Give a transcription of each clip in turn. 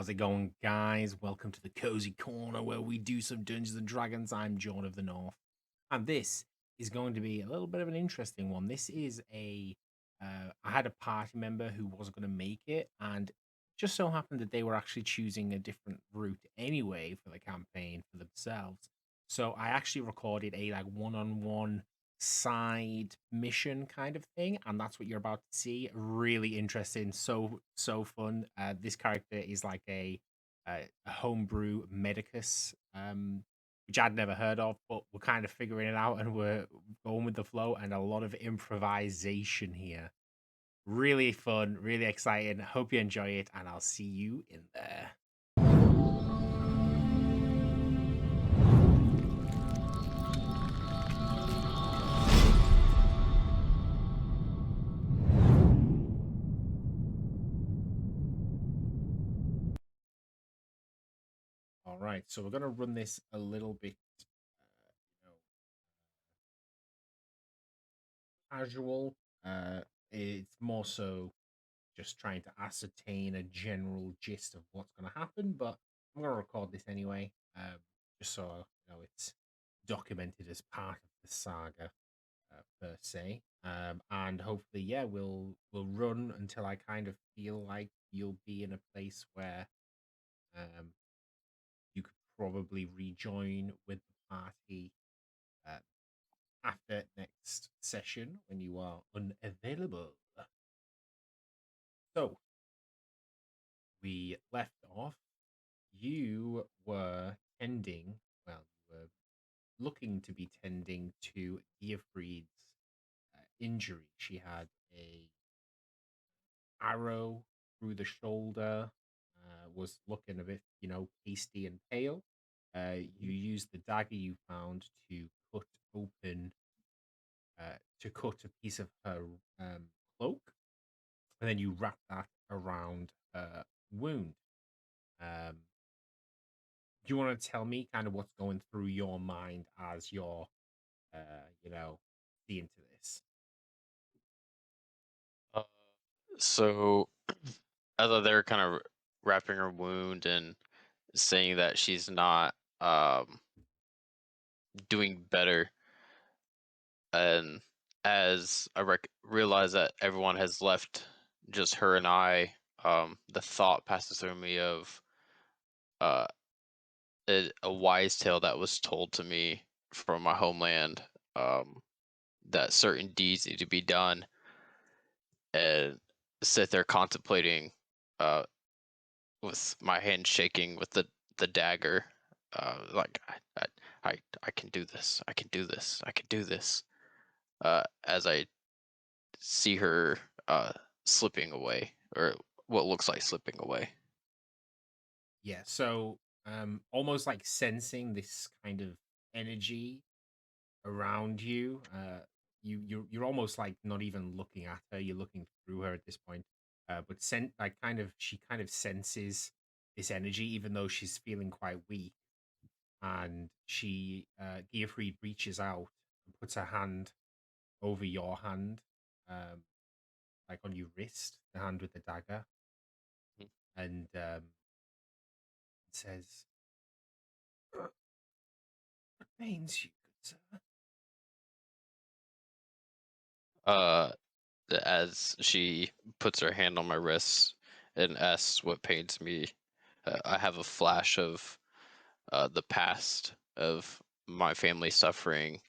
How's it going, guys? Welcome to the Cozy Corner where we do some Dungeons and Dragons. I'm John of the North, and this is going to be a little bit of an interesting one. This is I had a party member who wasn't going to make it, and just so happened that they were actually choosing a different route anyway for the campaign for themselves. So I actually recorded a one-on-one side mission kind of thing, and that's what you're about to see. Really interesting, so fun. This character is like a homebrew medicus, which I'd never heard of, but we're kind of figuring it out and we're going with the flow, and a lot of improvisation here. Really fun, really exciting. Hope you enjoy it, and I'll see you in there. All right, so we're gonna run this a little bit, casual. It's more so just trying to ascertain a general gist of what's going to happen, but I'm going to record this anyway, just so it's documented as part of the saga per se. And hopefully, yeah, we'll run until I kind of feel like you'll be in a place where um, you could probably rejoin with the party uh, after next session when you are unavailable. So we left off, you were tending, well, you were looking to be tending to Eofried's injury. She had a arrow through the shoulder, was looking a bit, pasty and pale. You used the dagger you found to cut open, to cut a piece of her cloak, and then you wrap that around her wound. Um, do you want to tell me kind of what's going through your mind as you're, seeing to this? Uh, so as they're kind of wrapping her wound and saying that she's not doing better, and as I realize that everyone has left, just her and I, the thought passes through me of uh, a wise tale that was told to me from my homeland, um, that certain deeds need to be done, and sit there contemplating. Uh, with my hand shaking with the dagger, like I can do this. I can do this. I can do this. As I see her slipping away, or what looks like slipping away. Yeah, so almost like sensing this kind of energy around you. You're almost like not even looking at her, you're looking through her at this point. But she kind of senses this energy, even though she's feeling quite weak. And Geoffrey reaches out and puts her hand over your hand, um, like on your wrist, the hand with the dagger, Mhm. and it says, "What pains you, good sir?" Uh, as she puts her hand on my wrist and asks what pains me, I have a flash of the past of my family suffering,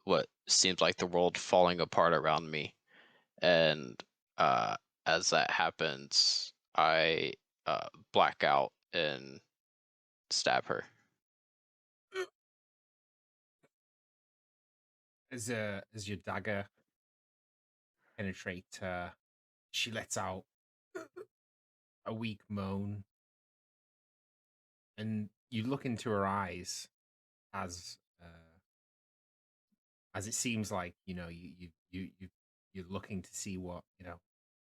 what seems like the world falling apart around me. And uh, as that happens, I black out and stab her. As your dagger penetrates her, she lets out a weak moan, and you look into her eyes as it seems like you're looking to see what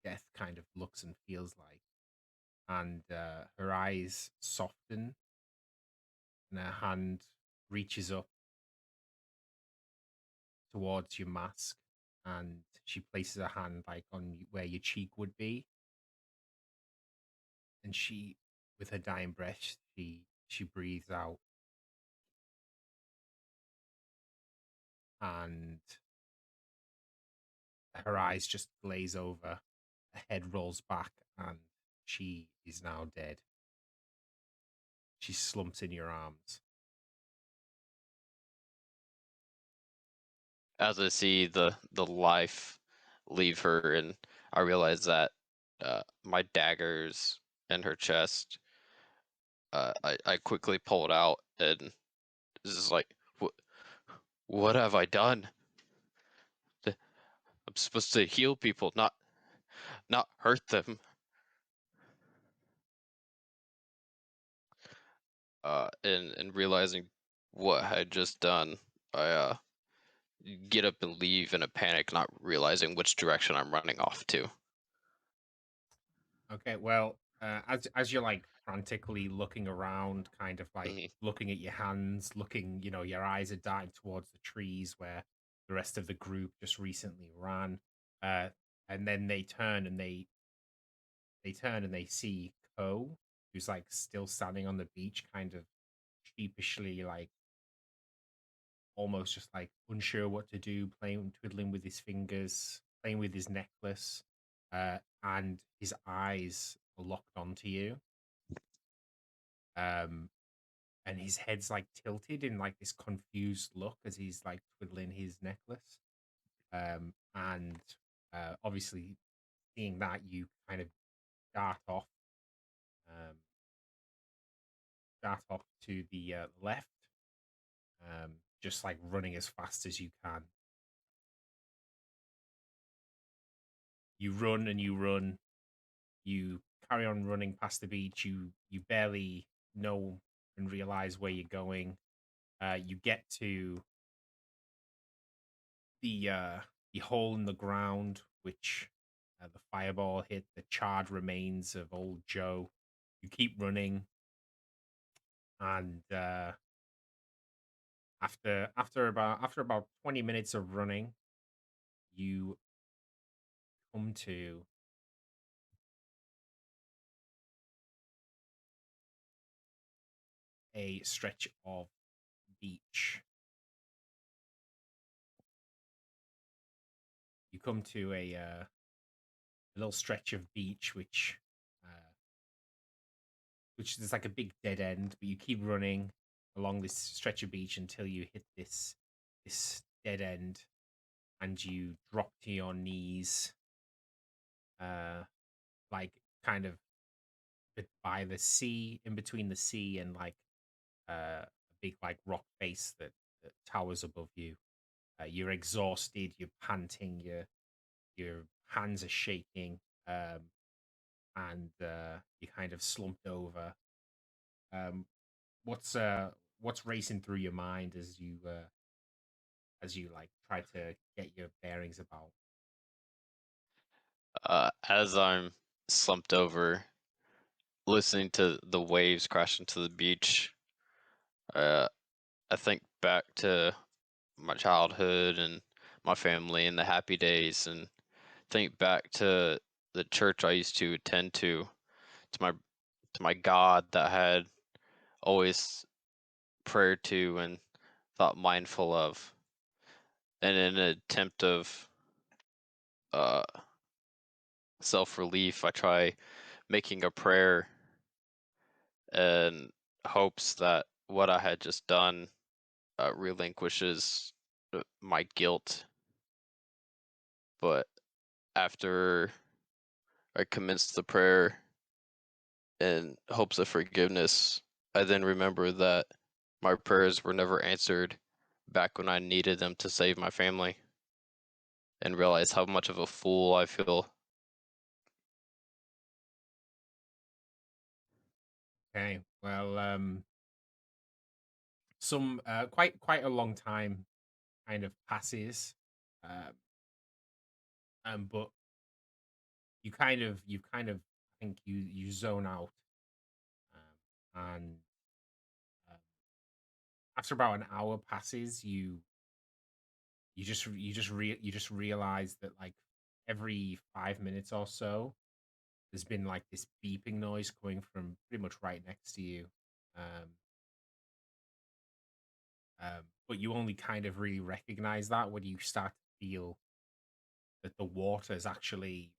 death kind of looks and feels like, and her eyes soften, and her hand reaches up towards your mask, and she places her hand like on where your cheek would be, and she with her dying breath, she breathes out, and her eyes just glaze over. Her head rolls back, and she is now dead. She slumps in your arms. As I see the life leave her, and I realize that my dagger's in her chest. I quickly pull it out, and this is like, what have I done? I'm supposed to heal people, not hurt them. And realizing what I had just done, I get up and leave in a panic, not realizing which direction I'm running off to. Okay, well, as you're like frantically looking around, kind of like Mhm. looking at your hands, looking, your eyes are darting towards the trees where the rest of the group just recently ran. Uh, and then they turn and they see Ko, who's like still standing on the beach, kind of sheepishly, like almost just like unsure what to do, playing, twiddling with his fingers, playing with his necklace, and his eyes are locked onto you. Um, and his head's like tilted in like this confused look as he's like twiddling his necklace. And obviously, seeing that, you kind of dart off, um, dart off to the left, just like running as fast as you can. You run and you run. You carry on running past the beach. You barely know and realize where you're going. You get to the hole in the ground, which the fireball hit the charred remains of old Joe. You keep running, and after about 20 minutes of running, you come to a stretch of beach. You come to a little stretch of beach, which is like a big dead end, but you keep running along this stretch of beach until you hit this dead end, and you drop to your knees, uh, like kind of by the sea, in between the sea and like a big like rock face that towers above you. You're exhausted, you're panting, your hands are shaking, and you kind of slumped over. Um, what's racing through your mind as you like try to get your bearings about? As I'm slumped over, listening to the waves crash into the beach, uh, I think back to my childhood and my family and the happy days, and think back to the church I used to attend to my God that I had always prayed to and thought mindful of. And in an attempt of uh, self relief, I try making a prayer and hopes that what I had just done relinquishes my guilt. But after I commenced the prayer in hopes of forgiveness, I then remember that my prayers were never answered back when I needed them to save my family, and realize how much of a fool I feel. Okay, well, some quite a long time kind of passes, uh, but you kind of I think you zone out, and uh, after about an hour passes, you just realize that like every 5 minutes or so, there's been like this beeping noise coming from pretty much right next to you. Um, but you only kind of really recognize that when you start to feel that the water is actually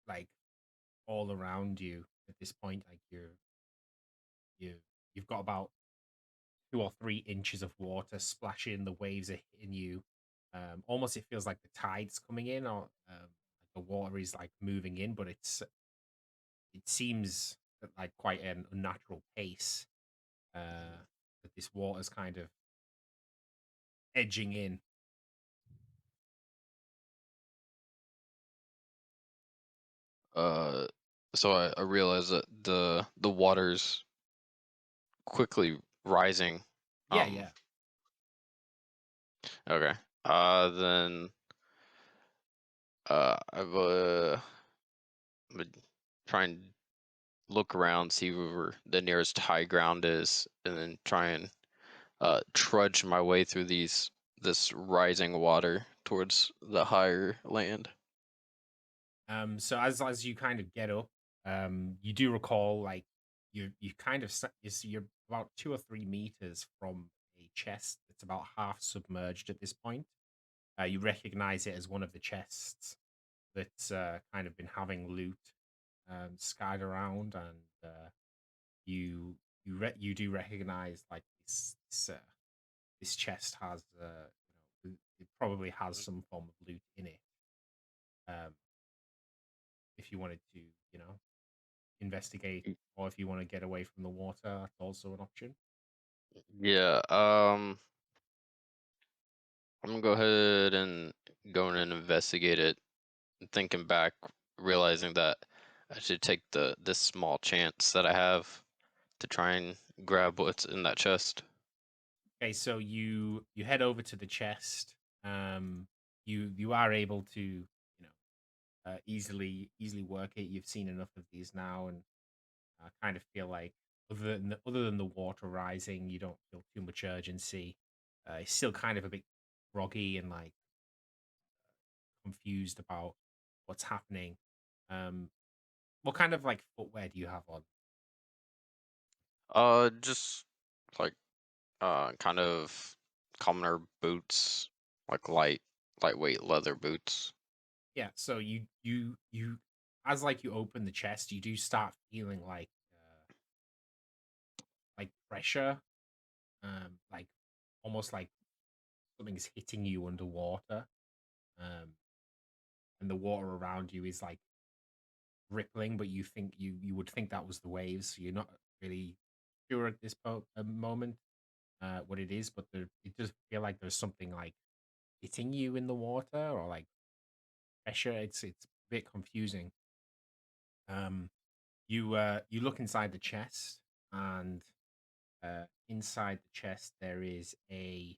like all around you at this point. Like you you've got about 2 or 3 inches of water splashing. The waves are hitting you. Almost it feels like the tide's coming in, or like the water is like moving in, but it seems at like quite an unnatural pace. That this water's kind of edging in. Uh, so I realize that the water's quickly rising. Yeah, Um, yeah. okay. Then I'm gonna try and look around, see where the nearest high ground is, and then try and trudge my way through this rising water towards the higher land. So as you kind of get up, you do recall like you kind of you're about 2 or 3 meters from a chest that's about half submerged at this point. You recognize it as one of the chests that's kind of been having loot scattered around, and you do recognize like this chest has it probably has some form of loot in it. Um, if you wanted to, you know, investigate, or if you want to get away from the water, that's also an option. Yeah. I'm gonna go ahead and go in and investigate it. Thinking back, realizing that I should take this small chance that I have to try and grab what's in that chest. Okay, so you head over to the chest. Um, you are able to, easily work it. You've seen enough of these now, and kind of feel like other than the water rising, you don't feel too much urgency. It's still kind of a bit groggy and like confused about what's happening. Um, what kind of like footwear do you have on? Just like kind of commoner boots, like lightweight leather boots. Yeah, so you as like you open the chest, you do start feeling like pressure, like almost like something's hitting you underwater, um, and the water around you is like rippling, but you would think that was the waves. So you're not really sure at this moment what it is, but it does feel like there's something like hitting you in the water or like pressure. It's a bit confusing. Um, you look inside the chest, and inside the chest there is a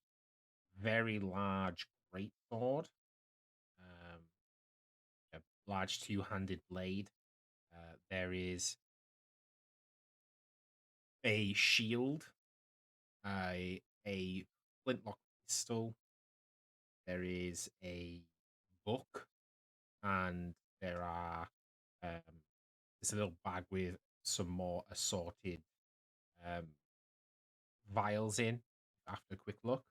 very large great sword, um, a large two-handed blade. There is a shield, a flintlock pistol. There is a book, and there are there's a little bag with some more assorted um, vials in. After a quick look,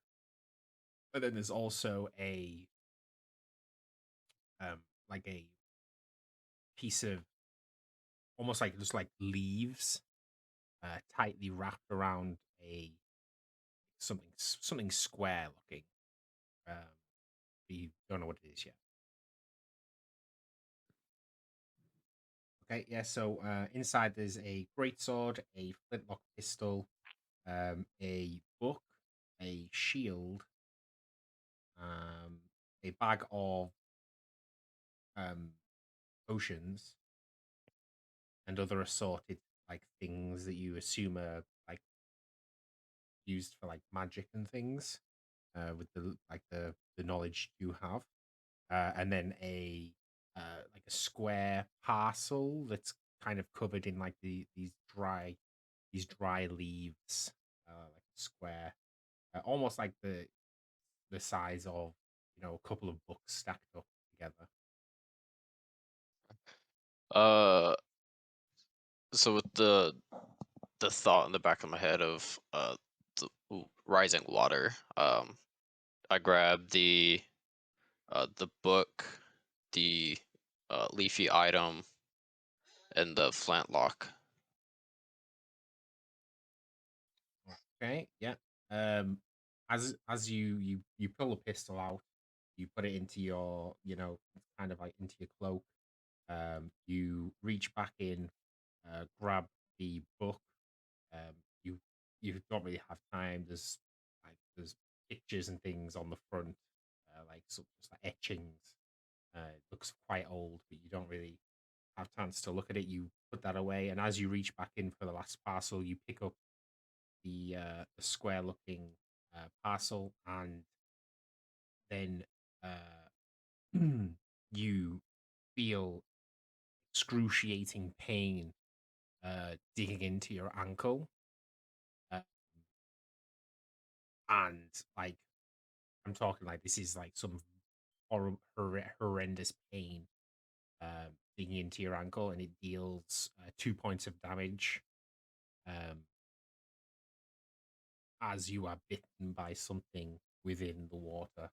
and then there's also a like a piece of almost like just like leaves tightly wrapped around a something square looking. Um, but you don't know what it is yet. Okay, yeah. So inside there's a greatsword, a flintlock pistol, a book, a shield, a bag of um, potions, and other assorted like things that you assume are like used for like magic and things. With the knowledge you have, and then a like a square parcel that's kind of covered in like these dry leaves, like a square, almost like the size of a couple of books stacked up together. So with the thought in the back of my head of rising water, I grab the book, the leafy item, and the flintlock. Okay, yeah. Um, as you pull a pistol out, you put it into your, kind of like into your cloak. You reach back in, grab the book. Um, you you don't really have time. There's pictures and things on the front, like just like etchings. It looks quite old, but you don't really have chance to look at it. You put that away, and as you reach back in for the last parcel, you pick up the square looking parcel, and then you feel excruciating pain digging into your ankle, uh, and like I'm talking like this is like some horrendous pain digging into your ankle, and it deals 2 points of damage um, as you are bitten by something within the water.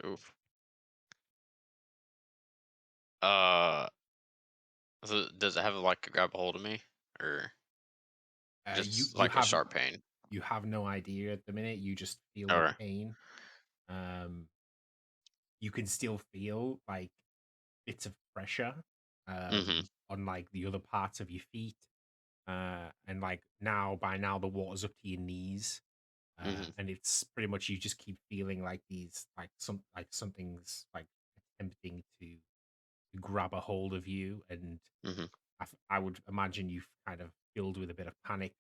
Oof. Uh, so does it have like a grab a hold of me, or You just you like a have sharp pain? you have no idea at the minute. You just feel the Or pain. Um, you can still feel like bits of pressure mm-hmm, on like the other parts of your feet. And like by now the water's up to your knees. mm-hmm, And it's pretty much you just keep feeling like these like something's like attempting to grab a hold of you, and mm-hmm. I would imagine you've kind of filled with a bit of panic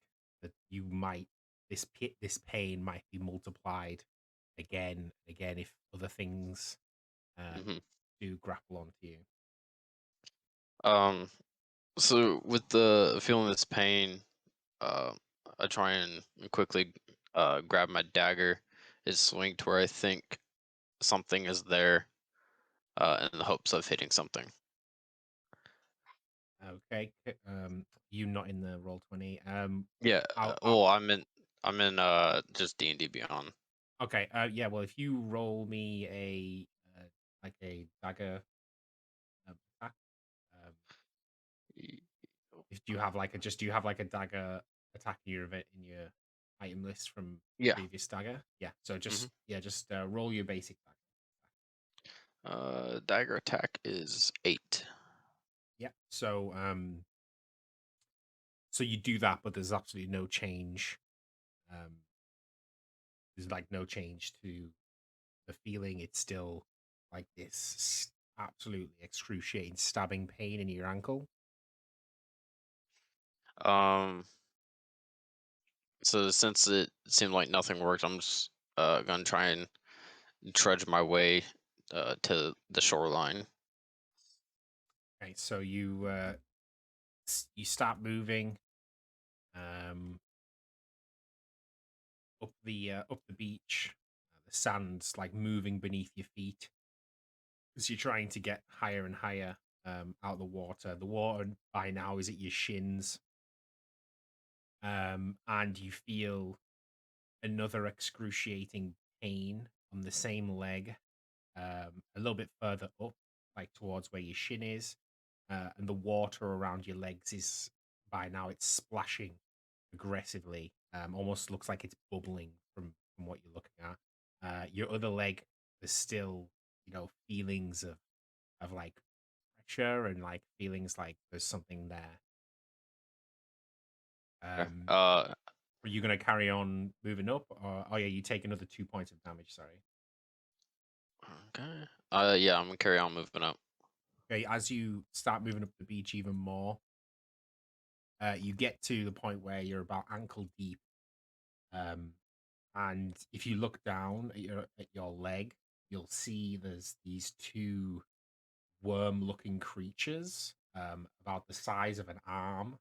that you might this pain might be multiplied again and again if other things um, Mm-hmm. do grapple onto you. Um, so with the feeling this pain, uh, I try and quickly grab my dagger and swing to where I think something is there, in the hopes of hitting something. Okay, you not in the roll 20. Yeah. I'll Well, I'm in just D&D Beyond. okay. Yeah. Well, if you roll me like a dagger attack, um, Y- if do you have like a just do you have like a dagger attack in your event in your item list from Yeah. previous dagger? Yeah. So Hmm. just roll your basic dagger. Dagger attack is 8. Yeah. So you do that, but there's absolutely no change. Um, there's like no change to the feeling. It's still like this absolutely excruciating stabbing pain in your ankle. Um, so since it seemed like nothing worked, I'm just gonna try and trudge my way to the shoreline. Okay, so you start moving um, up the beach. The sand's like moving beneath your feet as you're trying to get higher and higher out of the water. The water by now is at your shins, and you feel another excruciating pain on the same leg, a little bit further up, like towards where your shin is, and the water around your legs is by now it's splashing aggressively. Almost looks like it's bubbling from what you're looking at. Your other leg, there's still feelings of like pressure and like feelings like there's something there. Okay. Um, are you gonna carry on moving up, or oh yeah, you take another 2 points of damage. Sorry. Okay. Yeah, I'm gonna carry on moving up. Okay, as you start moving up the beach even more, you get to the point where you're about ankle deep, um, and if you look down at your leg, you'll see there's these two worm-looking creatures, about the size of an arm,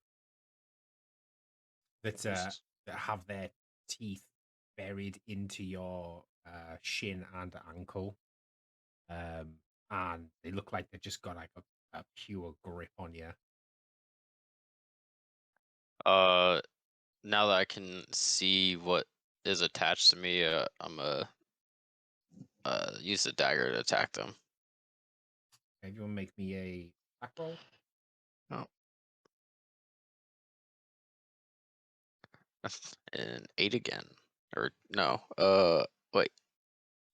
that Jesus. have their teeth buried into your shin and ankle, um, and they look like they've just got like a pure grip on you. Uh, now that I can see what is attached to me, I'm gonna use the dagger to attack them. Okay, do you want to make me a attack roll? Oh, and 8 again. Or no, wait,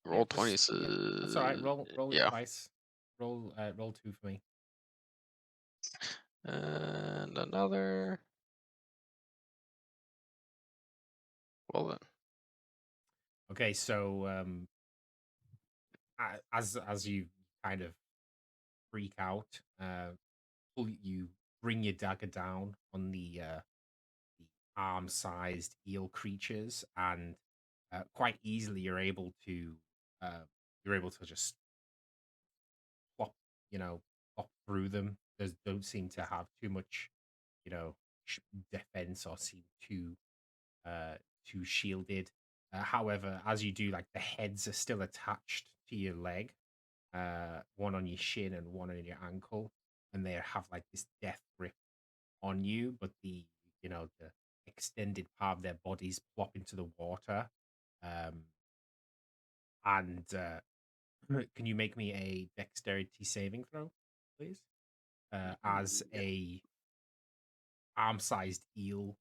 Yeah, roll 20. just yeah. That's all right. Roll it Yeah, twice. Roll two for me. and another. Well then, Okay, so as you kind of freak out, you bring your dagger down on the arm-sized eel creatures, and quite easily uh, you're able to just plop, plop through them. They don't seem to have too much, you know, defense or seem uh, too shielded. However, as you do, like the heads are still attached to your leg, one on your shin and one on your ankle, and they have like this death grip on you, but the extended part of their bodies plop into the water. Um, and Can you make me a dexterity saving throw, please? As yeah. a arm-sized eel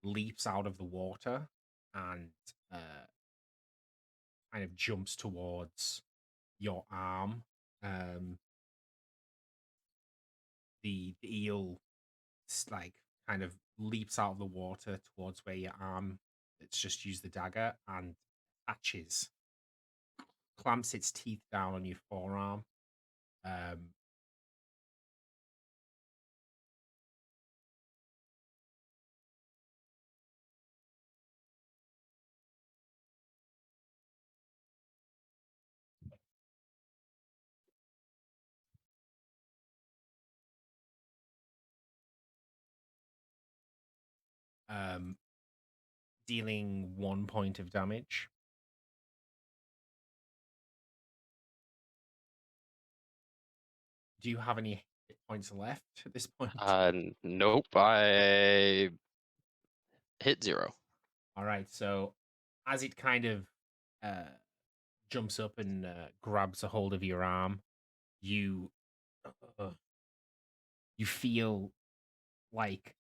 leaps out of the water and uh, kind of jumps towards your arm. Um, the eel like kind of leaps out of the water towards where your arm it's just used the dagger and catches clamps its teeth down on your forearm. Um, um, Dealing 1 point of damage. Do you have any hit points left at this point? Nope. I hit 0. All right, so as it kind of uh, jumps up and grabs a hold of your arm, you uh, you feel like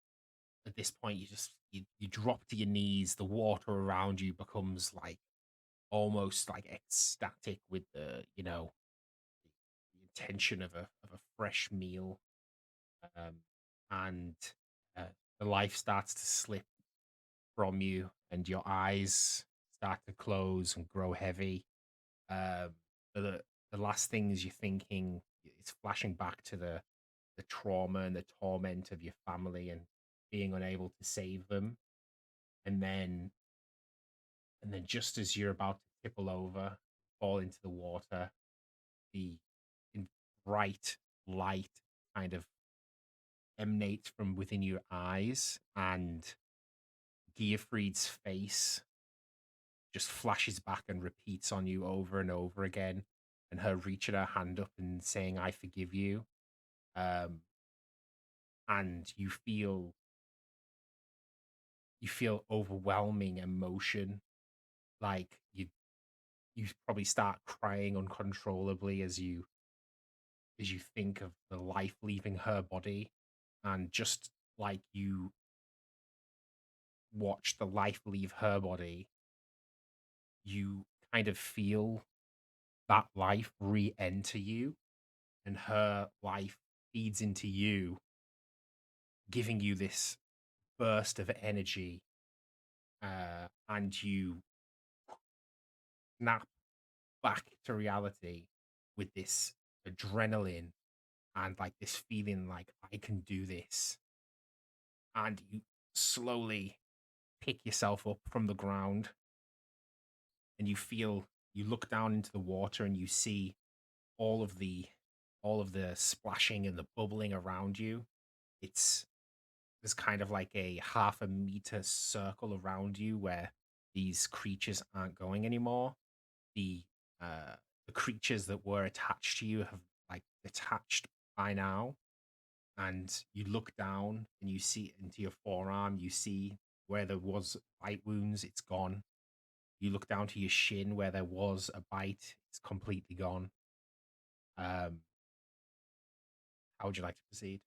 at this point you drop to your knees. The water around you becomes like almost like ecstatic with the intention of a fresh meal, um, and uh, the life starts to slip from you, and your eyes start to close and grow heavy. Um, the last things you're thinking, it's flashing back to the trauma and the torment of your family and being unable to save them, and then just as you're about to tipple over, fall into the water, the in- bright light kind of emanates from within your eyes, and Geoffried's face just flashes back and repeats on you over and over again, and her reaching her hand up and saying, "I forgive you." Um, and you feel overwhelming emotion, like you probably start crying uncontrollably as you think of the life leaving her body, and just like you watch the life leave her body, you kind of feel that life re-enter you, and her life feeds into you, giving you this burst of energy, and you snap back to reality with this adrenaline and like this feeling like I can do this, and you slowly pick yourself up from the ground, and you look down into the water and you see all of the all of the splashing and the bubbling around you. It's There's kind of like a half a meter circle around you where these creatures aren't going anymore. The uh the creatures that were attached to you have like detached by now, and you look down and you see into your forearm. You see where there was bite wounds, it's gone. You look down to your shin where there was a bite, it's completely gone. Um, how would you like to proceed?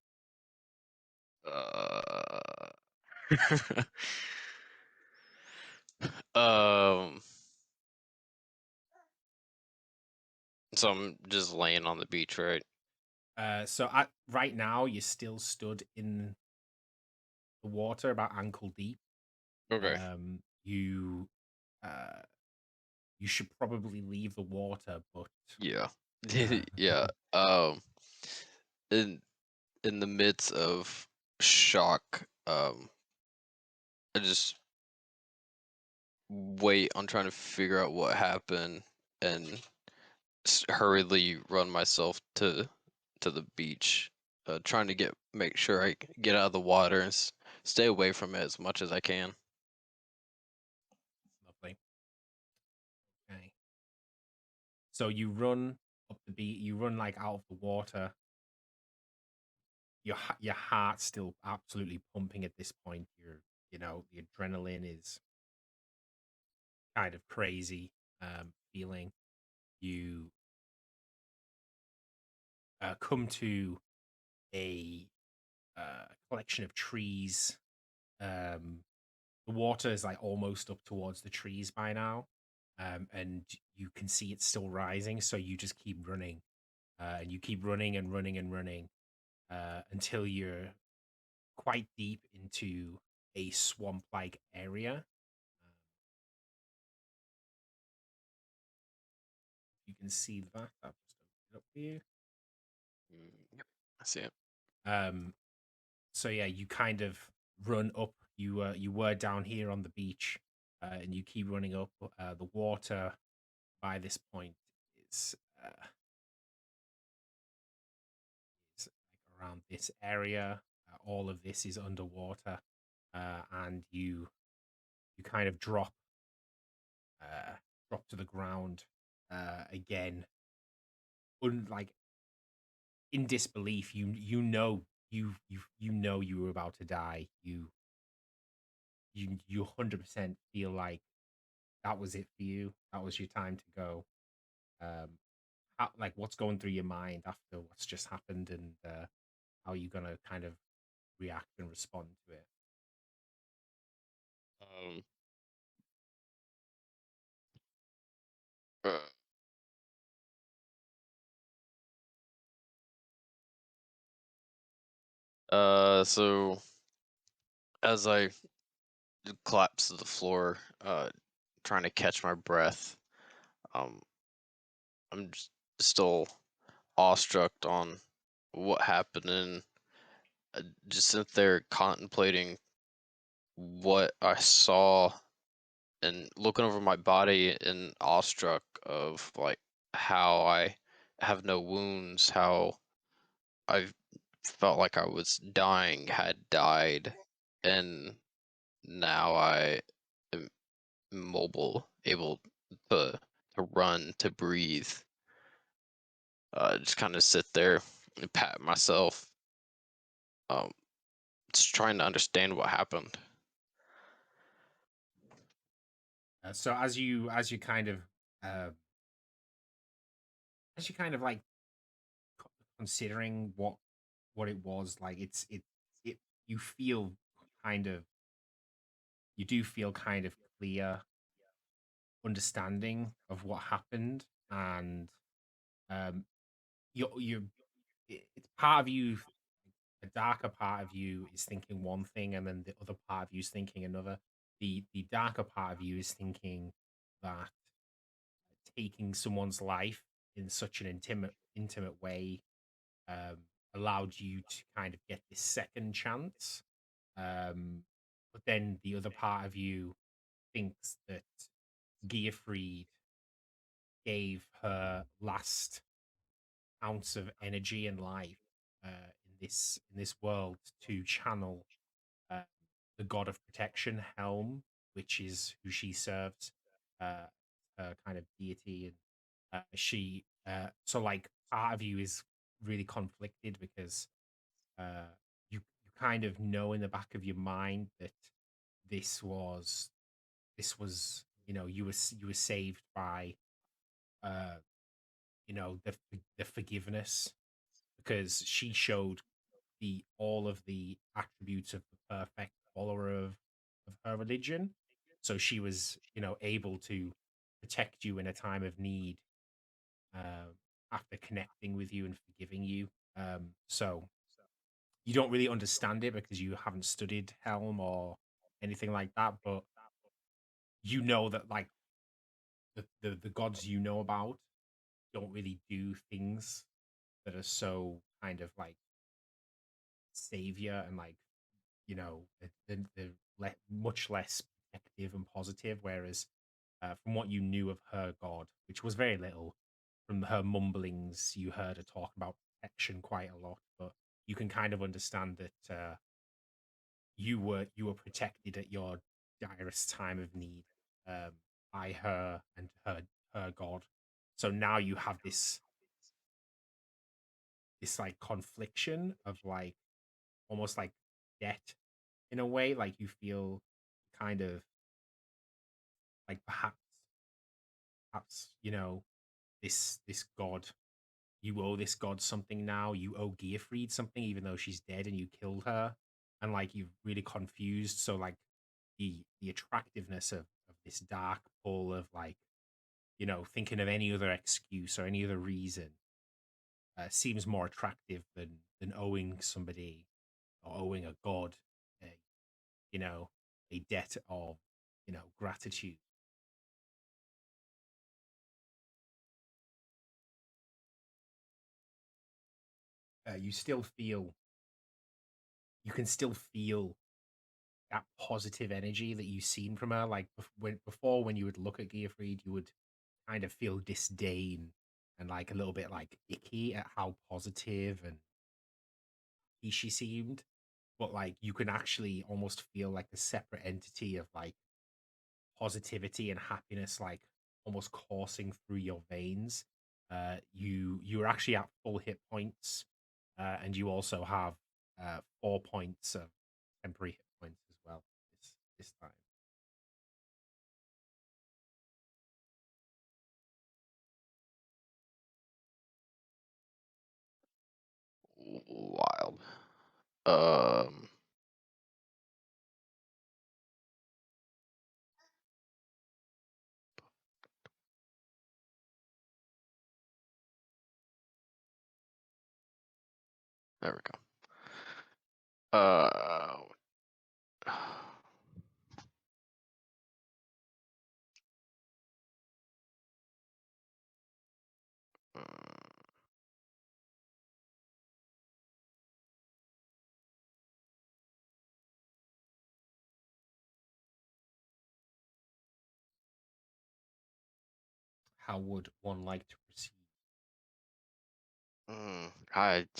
Uh, um, so I'm just laying on the beach, right? So right now, you're still stood in the water about ankle deep. Okay. You uh, you should probably leave the water, but Yeah. uh, Yeah. In in the midst of shock, I just wait on trying to figure out what happened and hurriedly run myself to the beach, trying to make sure I get out of the water and stay away from it as much as I can. lovely. Okay. So you run up the beat. You run like out of the water. Your heart's still absolutely pumping at this point. The adrenaline is kind of crazy. Feeling you come to a collection of trees. Um, the water is like almost up towards the trees by now, and you can see it's still rising. So you just keep running, and you keep running and running and running until you're quite deep into a swamp-like area. You can see that. I'll just open it up for you. Yep, I see it. Um, so yeah, you kind of run up. You were down here on the beach, and you keep running up. The water by this point is is like around this area. All of this is underwater, and you kind of uh, drop to the ground again, like in disbelief. You were about to die. You 100% feel like that was it for you. That was your time to go. Um, like what's going through your mind after what's just happened, and how are you gonna kind of react and respond to it? Um, uh, so as I collapse to the floor, trying to catch my breath, um, I'm just still awestruck on what happened and just sit there contemplating what I saw and looking over my body and awestruck of like how I have no wounds, how I felt like I was dying, had died, and now I am mobile, able to run, to breathe. Just kind of sit there and pat myself, um, just trying to understand what happened. So uh, as you kind of like considering what it was like, it you feel kind of you do feel kind of clear understanding of what happened, and um you it's part of you. A darker part of you is thinking one thing, and then the other part of you is thinking another. The darker part of you is thinking that taking someone's life in such an intimate way um, allowed you to kind of get this second chance. Um, but then the other part of you thinks that Gearfried gave her last ounce of energy and life in this world to channel uh, the god of protection, Helm, which is who she serves, her kind of deity, and she so like part of you is really conflicted because uh, you kind of know in the back of your mind that this was you were saved by uh, the forgiveness because she showed the all of the attributes of the perfect follower of her religion. So she was, able to protect you in a time of need uh, after connecting with you and forgiving you. So you don't really understand it because you haven't studied Helm or anything like that, but you know that like the gods you know about don't really do things that are so kind of like savior and like they're much less protective and positive. Whereas from what you knew of her god, which was very little, from her mumblings, you heard her talk about protection quite a lot. But you can kind of understand that you were protected at your direst time of need um, by her and her god. So now you have this like confliction of like almost like debt in a way. Like you feel kind of like perhaps this god, you owe this god something now. You owe Gearfried something even though she's dead and you killed her, and like you're really confused. So like the attractiveness of this dark pull of like thinking of any other excuse or any other reason seems more attractive than owing somebody or owing a god a, you know a debt of gratitude. You still feel you can still feel that positive energy that you've seen from her. Like before, when you would look at Gearfried, you would kind of feel disdain and like a little bit like icky at how positive and she seemed. But like you can actually almost feel like a separate entity of like positivity and happiness, like almost coursing through your veins. You're actually at full hit points, and you also have 4 points of temporary hit points as well this time. Wild. Um, there we go. Uh, How would one like to proceed?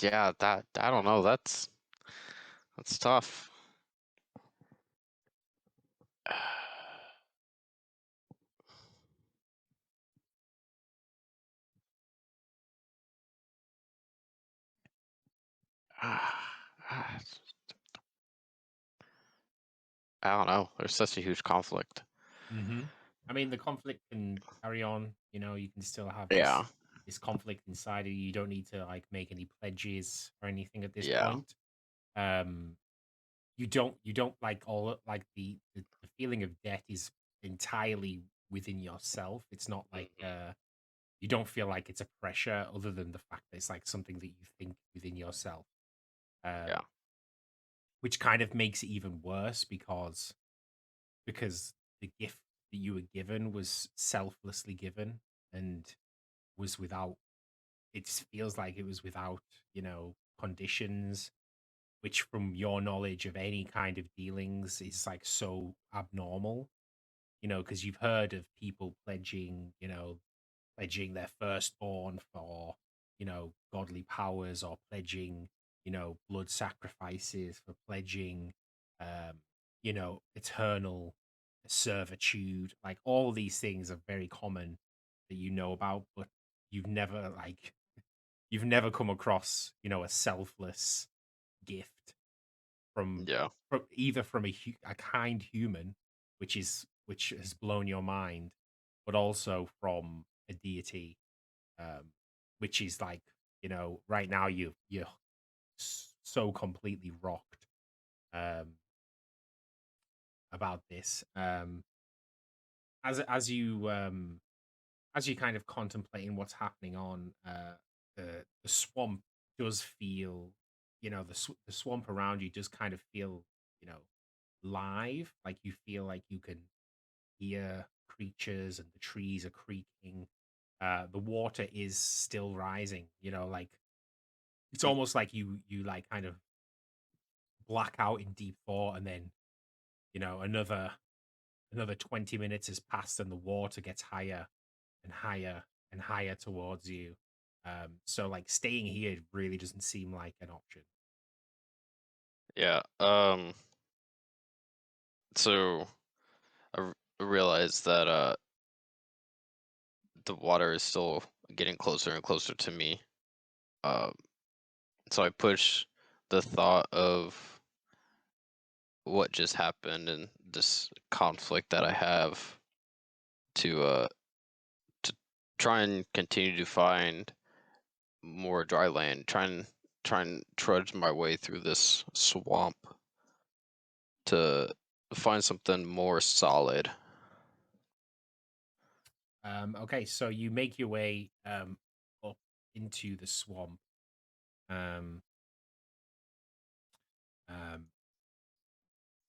yeah, that I don't know. That's tough. I don't know. There's such a huge conflict. Hmm. I mean, the conflict can carry on. You can still have this Yeah, this conflict inside of you. You don't need to like make any pledges or anything at this yeah, point. Um, you don't like all like the feeling of debt is entirely within yourself. It's not like hmm, you don't feel like it's a pressure other than the fact that it's like something that you think within yourself. yeah, Um, which kind of makes it even worse because the gift that you were given was selflessly given and was without it feels like it was without conditions, which from your knowledge of any kind of dealings is like so abnormal, because you've heard of people pledging their firstborn for, godly powers, or pledging, blood sacrifices, for pledging, eternal servitude. Like all these things are very common that about, but you've never like you've never come across, a selfless gift from Yeah. either from a kind human, which has blown your mind, but also from a deity, um, which is like, right now you're so completely rocked um, about this. As you as you kind of contemplating what's happening on the swamp does feel, the swamp around you does kind of feel, you know live, like you feel like you can hear creatures and the trees are creaking. The water is still rising, like it's almost like you like kind of black out in deep thought, and then another 20 minutes has passed and the water gets higher and higher and higher towards you. So like staying here really doesn't seem like an option. Yeah. So I realized that the water is still getting closer and closer to me. Um, so I push the thought of what just happened and this conflict that I have to to try and continue to find more dry land. Try and trudge my way through this swamp to find something more solid. Okay, so you make your way up into the swamp. Um, um,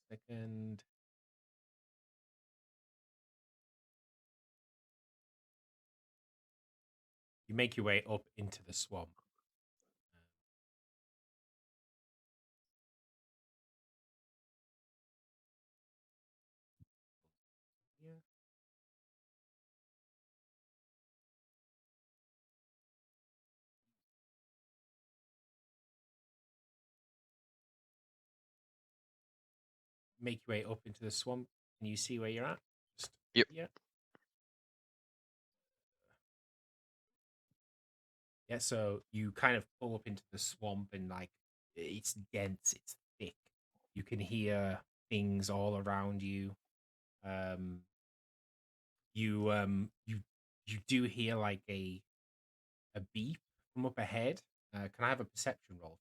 Second, you make your way up into the swamp. Yeah. Make your way up into the swamp. Can you see where you're at? Just Yep. yeah, yeah. So you kind of pull up into the swamp, and like it's dense, it's thick. You can hear things all around you. Um, you do hear like a beep from up ahead. Can I have a perception roll?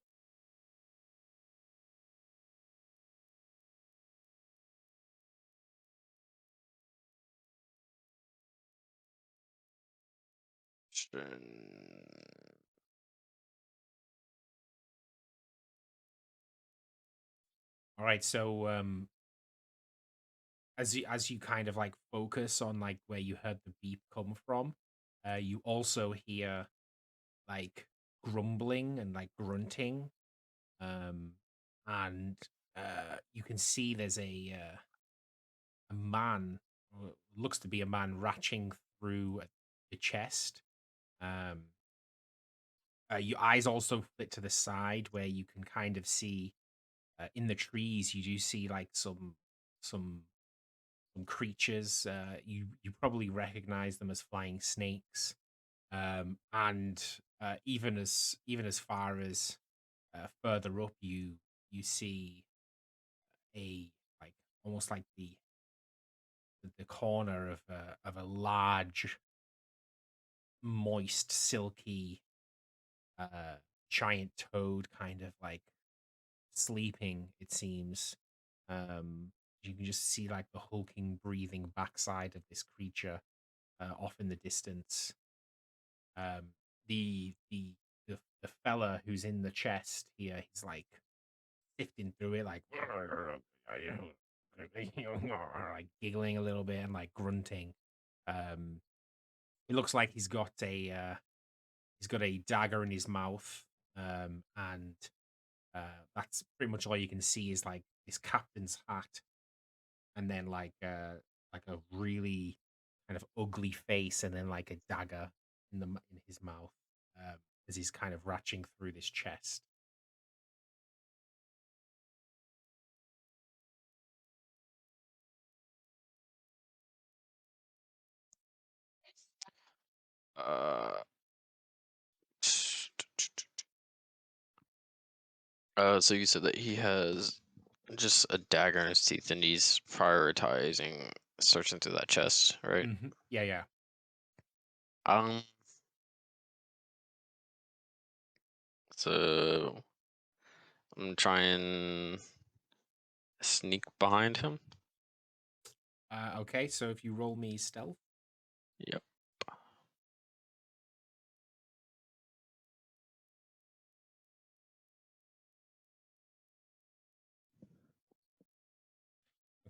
All right, so as you kind of like focus on like where you heard the beep come from, you also hear like grumbling and like grunting, um, and you can see there's a man, looks to be a man, ratching through the chest. Um, your eyes also flit to the side where you can kind of see in the trees. You do see like some some creatures. You probably recognize them as flying snakes. And even as far as further up, you see a like almost like the corner of a large, moist, silky giant toad, kind of like sleeping. It seems. Um, you can just see like the hulking, breathing backside of this creature off in the distance. Um, the fella who's in the chest here, he's like sifting through it, like like giggling a little bit and like grunting. Um, it looks like he's got a dagger in his mouth, and that's pretty much all you can see is like his captain's hat, and then like a really kind of ugly face, and then like a dagger in his mouth, as he's kind of ratching through this chest. Uh, So you said that he has just a dagger in his teeth, and he's prioritizing searching through that chest, right? Yeah, yeah. Um, so I'm trying sneak behind him. Okay, so if you roll me stealth. Yep.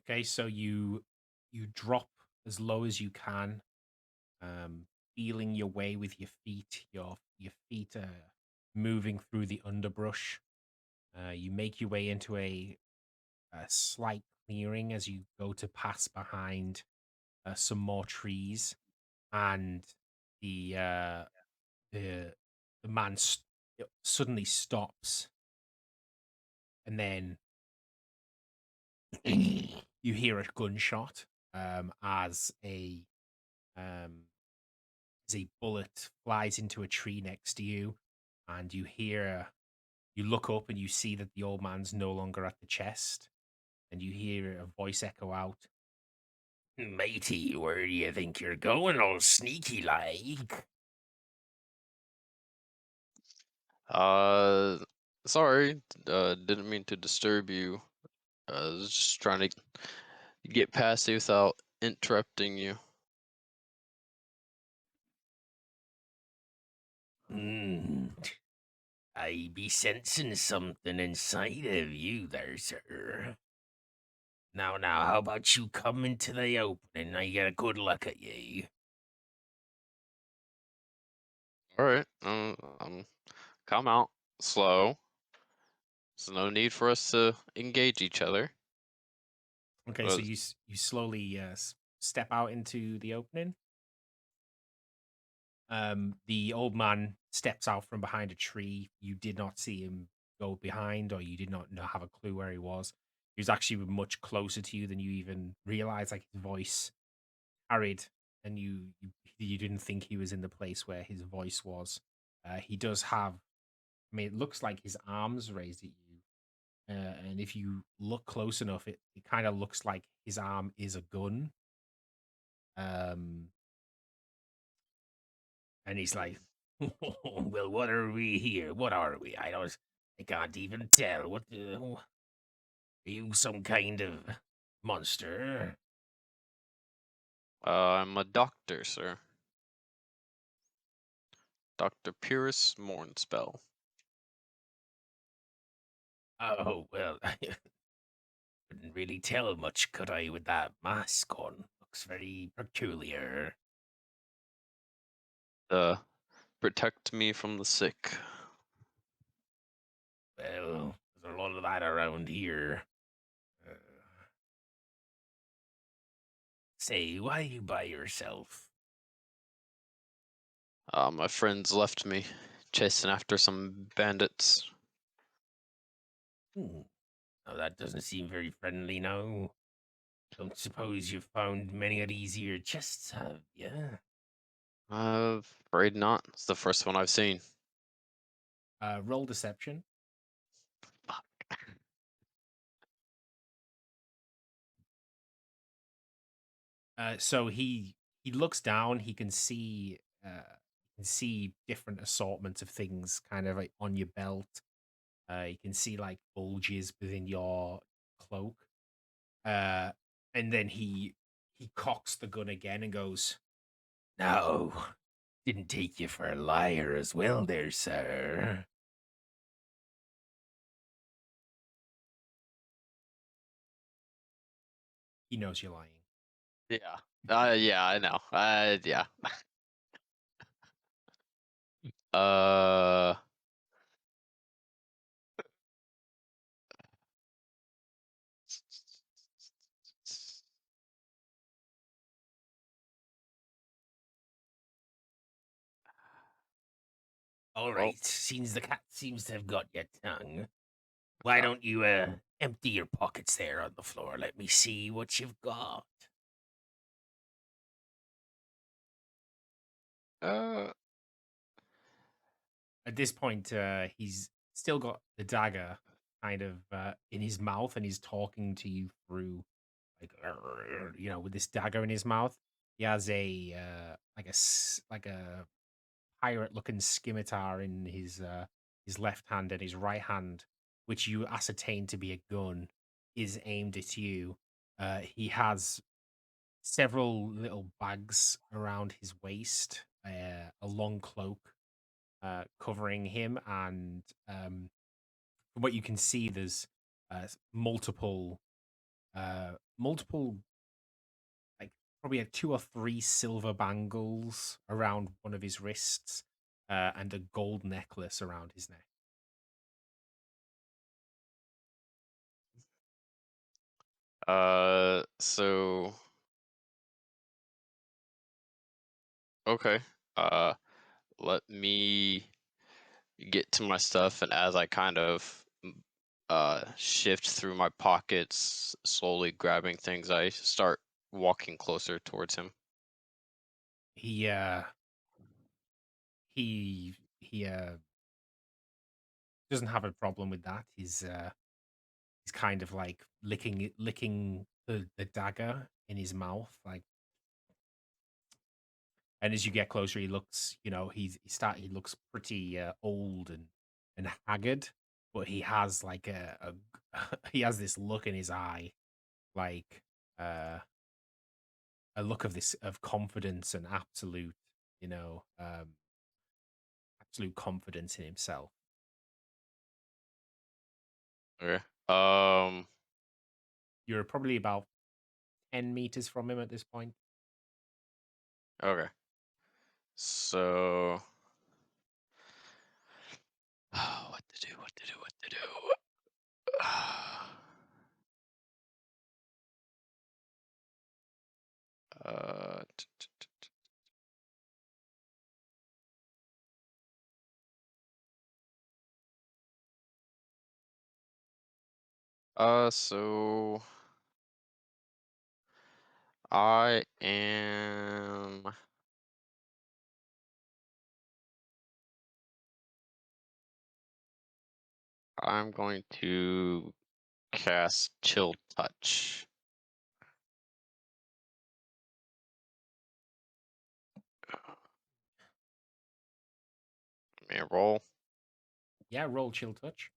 Okay, so you drop as low as you can, um, feeling your way with your feet. Your feet are moving through the underbrush. You make your way into a slight clearing as you go to pass behind some more trees, and the uh, the the man suddenly stops, and then you hear a gunshot as um, a bullet flies into a tree next to you, and you look up and you see that the old man's no longer at the chest, and you hear a voice echo out, "Matey, where do you think you're going, all sneaky like?" Uh, Sorry. Didn't mean to disturb you. I was just trying to get past you without interrupting you. Hmm. I be sensing something inside of you there, sir. Now, how about you come into the opening? I get a good look at you. All right. Come out slow. There's no need for us to engage each other. Okay, so But you slowly step out into the opening. The old man steps out from behind a tree. You did not see him go behind, or you did not have a clue where he was. He was actually much closer to you than you even realized. Like his voice carried, and you didn't think he was in the place where his voice was. He does have. I mean, it looks like his arms raised at you, and if you look close enough, it kind of looks like his arm is a gun. Um, And he's like, "Well, what are we here? What are we? I can't even tell. Are you some kind of monster?" I'm a doctor, sir. Dr. Pyrus Mornspell. Oh, well, I couldn't really tell much, could I, with that mask on? Looks very peculiar. Protect me from the sick. Well, there's a lot of that around here. Uh, Say, why you by yourself? My friends left me, chasing after some bandits. Hmm. Now, that doesn't seem very friendly now. Don't suppose you've found many of these here chests, have you? Afraid not. It's the first one I've seen. Roll deception. So he looks down. He can see different assortments of things, kind of like on your belt. You can see like bulges within your cloak. Uh, and then he cocks the gun again and goes, "No, didn't take you for a liar as well, there, sir." He knows you're lying. Yeah. Yeah, I know. Yeah. Uh, All well, right, seems the cat seems to have got your tongue. Why uh, don't you empty your pockets there on the floor? Let me see what you've got. uh, At this point, he's still got the dagger, kind of in his mouth, and he's talking to you through like with this dagger in his mouth. He has a like a pirate looking scimitar in his left hand, and his right hand, which you ascertain to be a gun, is aimed at you. He has several little bags around his waist, a long cloak covering him, and from what you can see, there's multiple, like probably two or three silver bangles around one of his wrists, and a gold necklace around his neck. So okay. Uh, Let me get to my stuff, and as I kind of shift through my pockets, slowly grabbing things, I start walking closer towards him. He he doesn't have a problem with that. He's kind of like licking the dagger in his mouth, like. And as you get closer, he looks, he looks pretty old and haggard, but he has like he has this look in his eye, like uh, a look of this of confidence and you know, um, absolute confidence in himself. Okay. Um. You're probably about 10 meters from him at this point. Okay. So, what to do? What to do? What to do? T- so I am. I'm going to cast Chill Touch. May I roll? Yeah, roll chill touch.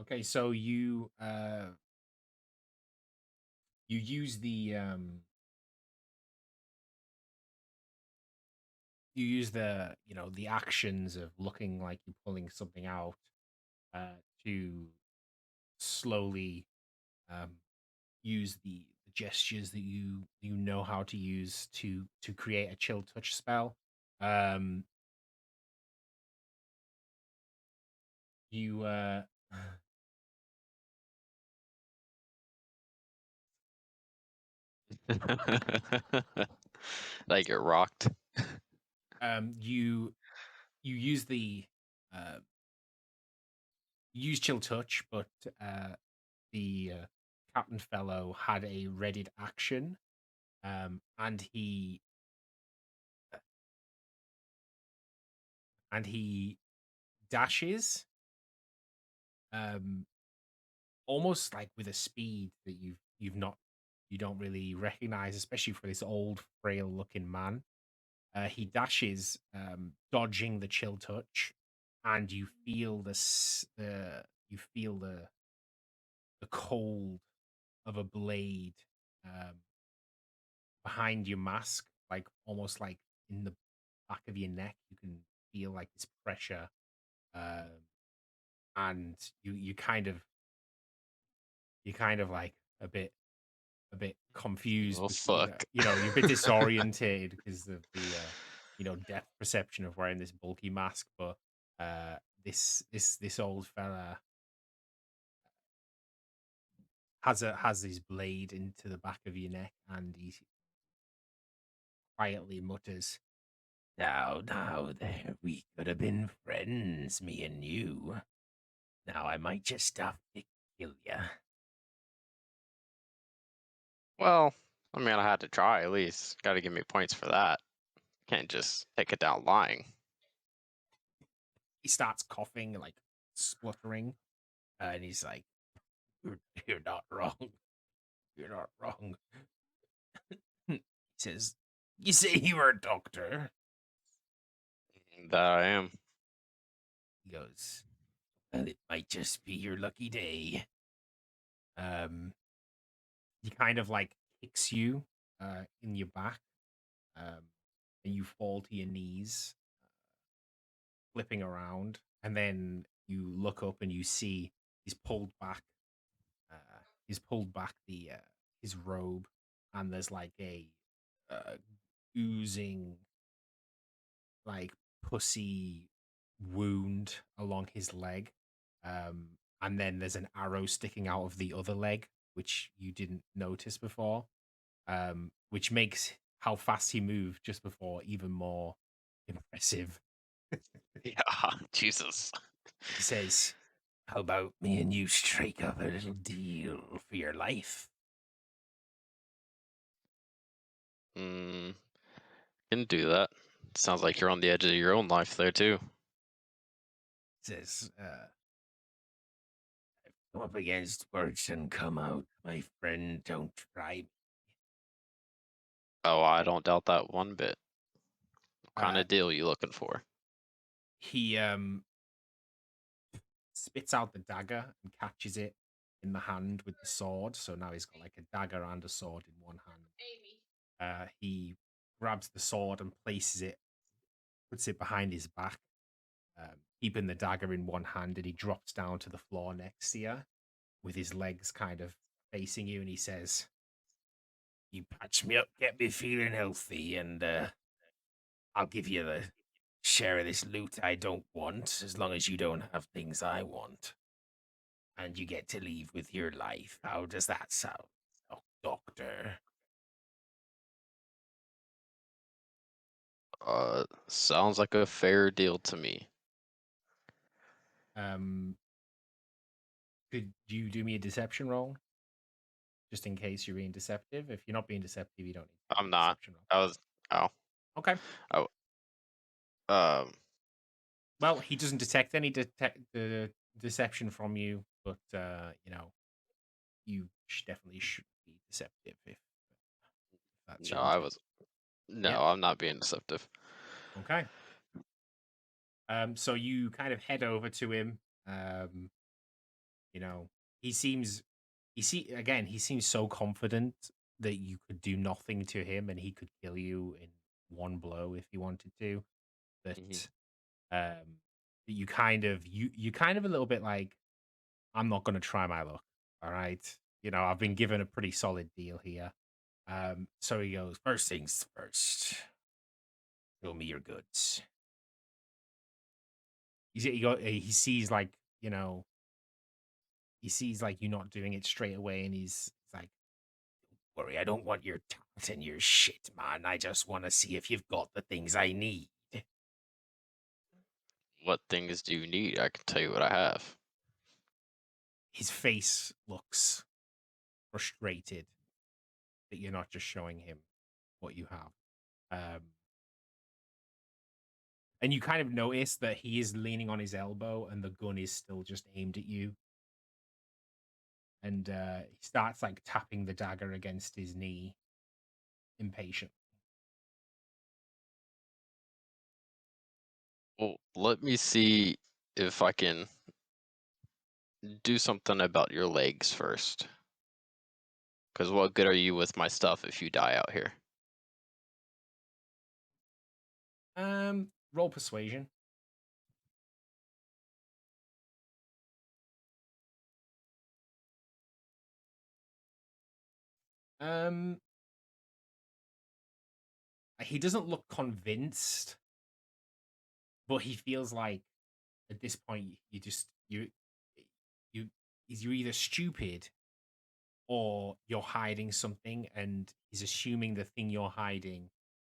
Okay, so you use the the actions of looking like you're pulling something out to slowly um, use the gestures that you know how to use to create a chill touch spell. Um, you Like it rocked. you use the uh, use chill touch, but the captain fellow had a readied action, and he dashes, um, almost like with a speed that you don't really recognize, especially for this old, frail looking man. He dashes, dodging the chill touch, and you feel you feel the cold of a blade um, behind your mask, like almost like in the back of your neck. You can feel like this pressure, um, and you kind of like a bit. a bit confused Oh because fuck. you're a bit disorientated because of the depth perception of wearing this bulky mask. But this old fella has his blade into the back of your neck, and he quietly mutters, now, there we could have been friends, me and you. Now I might just have to kill ya." Well, I mean, I had to try at least. Got to give me points for that. Can't just take it down lying. He starts coughing, like spluttering, and he's like, you're not wrong. You're not wrong." He says, "You say you were a doctor?" That I am. He goes, "Well, it might just be your lucky day." Um, he kind of like kicks you in your back, and you fall to your knees, flipping around, and then you look up and you see he's pulled back. Uh, he's pulled back his robe, and there's like a uh, oozing like pussy wound along his leg. And then there's an arrow sticking out of the other leg, which you didn't notice before, which makes how fast he moved just before even more impressive. Yeah, Jesus. He says, "How about me and you strike up a little deal for your life?" Mm, can do that. Sounds like you're on the edge of your own life there too. He says, "Come up against words and come out, my friend. Don't try." Oh, I don't doubt that one bit. What kind Uh, of deal you looking for? he spits out the dagger and catches it in the hand with the sword. So now he's got like a dagger and a sword in one hand. He grabs the sword and places it, puts it behind his back, keeping the dagger in one hand, and he drops down to the floor next to you with his legs kind of facing you, and he says, "You patch me up, get me feeling healthy, and I'll give you the share of this loot I don't want, as long as you don't have things I want. And you get to leave with your life. How does that sound, Doctor?" Sounds like a fair deal to me. Um, could you do me a deception roll, just in case you're being deceptive? If you're not being deceptive, you don't need to do I'm a not. deception roll. I was. Oh. Okay. Oh. Um. Well, he doesn't detect any deception from you, but you definitely should be deceptive if that's No, your I intent. was. Yeah. No, I'm not being deceptive. Okay. So you kind of head over to him. Um, you know, he seems he seems so confident that you could do nothing to him and he could kill you in one blow if he wanted to. That Hmm. um that you kind of a little bit like, "I'm not gonna try my luck. All right. I've been given a pretty solid deal here." So he goes, "First things first, show me your goods." He sees like, he sees like you not doing it straight away, and he's like, "Worry, I don't want your talent and your shit, man. I just want to see if you've got the things I need." What things do you need? I can tell you what I have. His face looks frustrated that you're not just showing him what you have. Um, and you kind of notice that he is leaning on his elbow and the gun is still just aimed at you. And he starts like tapping the dagger against his knee, impatient. Well, let me see if I can do something about your legs first. Because what good are you with my stuff if you die out here? Roll persuasion. Um, he doesn't look convinced, but he feels like at this point you you're either stupid or you're hiding something, and he's assuming the thing you're hiding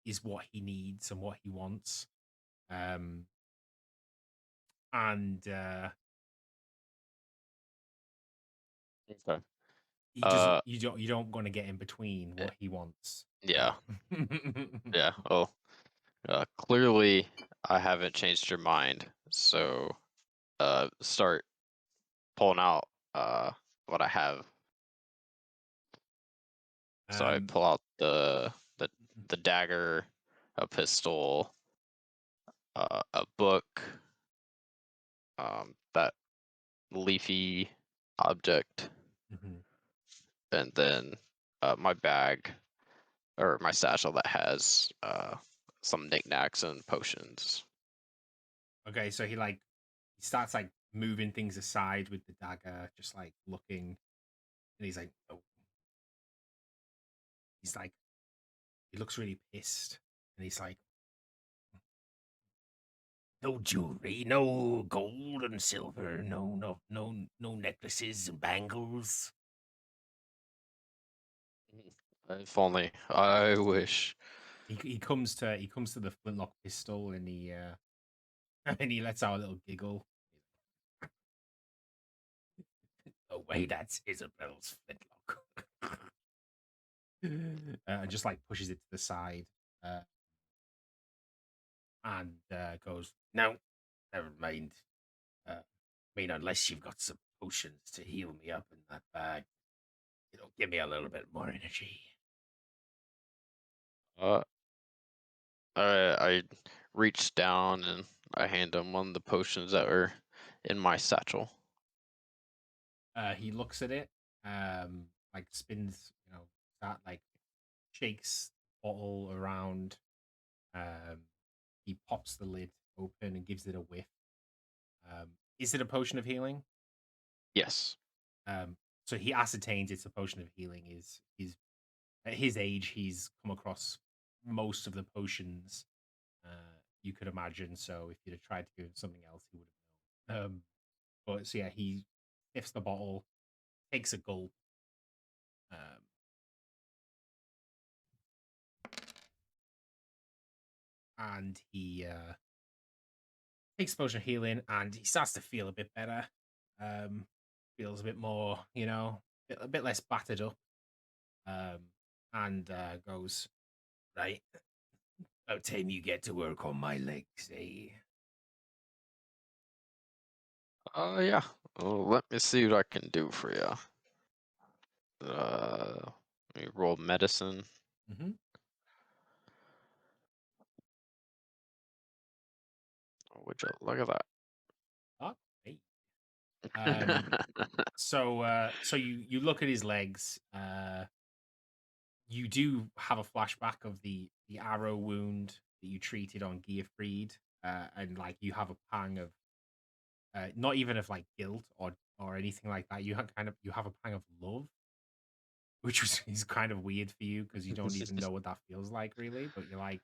is what he needs and what he wants. Um, and Okay. he doesn't Uh, you don't want to get in between eh, what he wants. yeah, yeah. Well, clearly I haven't changed your mind. So, start pulling out what I have. So I um, pull out the dagger, a pistol, a book, that leafy object, mhm. and then my bag or my satchel that has some knickknacks and potions. Okay, so he starts like moving things aside with the dagger, just like looking, and he's like, oh, he's like, he looks really pissed, and he's like, no jewelry, no gold and silver, no necklaces and bangles. If only. I wish. He comes to the flintlock pistol, and he and he lets out a little giggle. Oh wait, that's Isabel's flintlock. And just like pushes it to the side, uh, and goes, "No, never mind. I mean, unless you've got some potions to heal me up in that bag, it'll give me a little bit more energy." Uh, I reached down and I hand him one of the potions that were in my satchel. He looks at it, like spins, that like shakes the bottle around. Um, he pops the lid open and gives it a whiff. Is it a potion of healing? Yes. Um, so he ascertains it's a potion of healing. Is at his age, he's come across most of the potions you could imagine. So if you'd have tried to give him something else, he would have known. But so yeah, he sniffs the bottle, takes a gulp, um, and he takes a potion of healing, and he starts to feel a bit better. Um, Feels a bit more, a bit less battered up. Um, and goes, right. About time you get to work on my legs, eh? Yeah. Well, let me see what I can do for you. Let me roll medicine. Mm-hmm. Would you look at Oh, hey. Um, that? so you look at his legs. You do have a flashback of the arrow wound that you treated on Gearfried, and like you have a pang of not even of like guilt or anything like that. You have a pang of love, which was is kind of weird for you because you don't even know what that feels like really. But you're like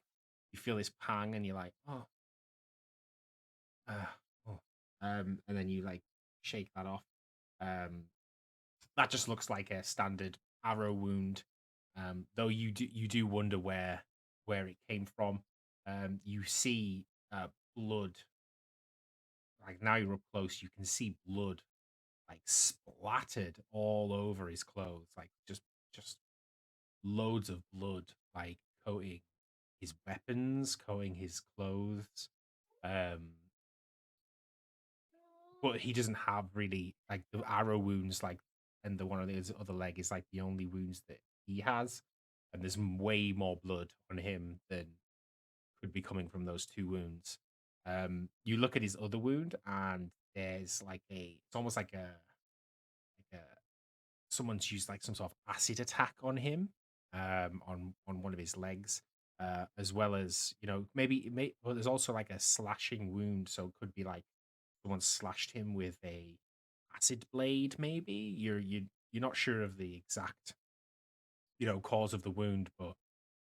you feel this pang and you're like uh, oh, and then you like shake that off. Um, that just looks like a standard arrow wound. Though you do wonder where it came from. You see blood. Like now you're up close, you can see blood like splattered all over his clothes, like just loads of blood, like coating his weapons, coating his clothes. Um, but he doesn't have really like the arrow wounds, like, and the one on his other leg is like the only wounds that he has, and there's way more blood on him than could be coming from those two wounds. You look at his other wound, and there's like it's almost like a someone's used like some sort of acid attack on him, on one of his legs, as well as maybe well, there's also like a slashing wound, so it could be like someone slashed him with a acid blade. Maybe you're not sure of the exact cause of the wound, but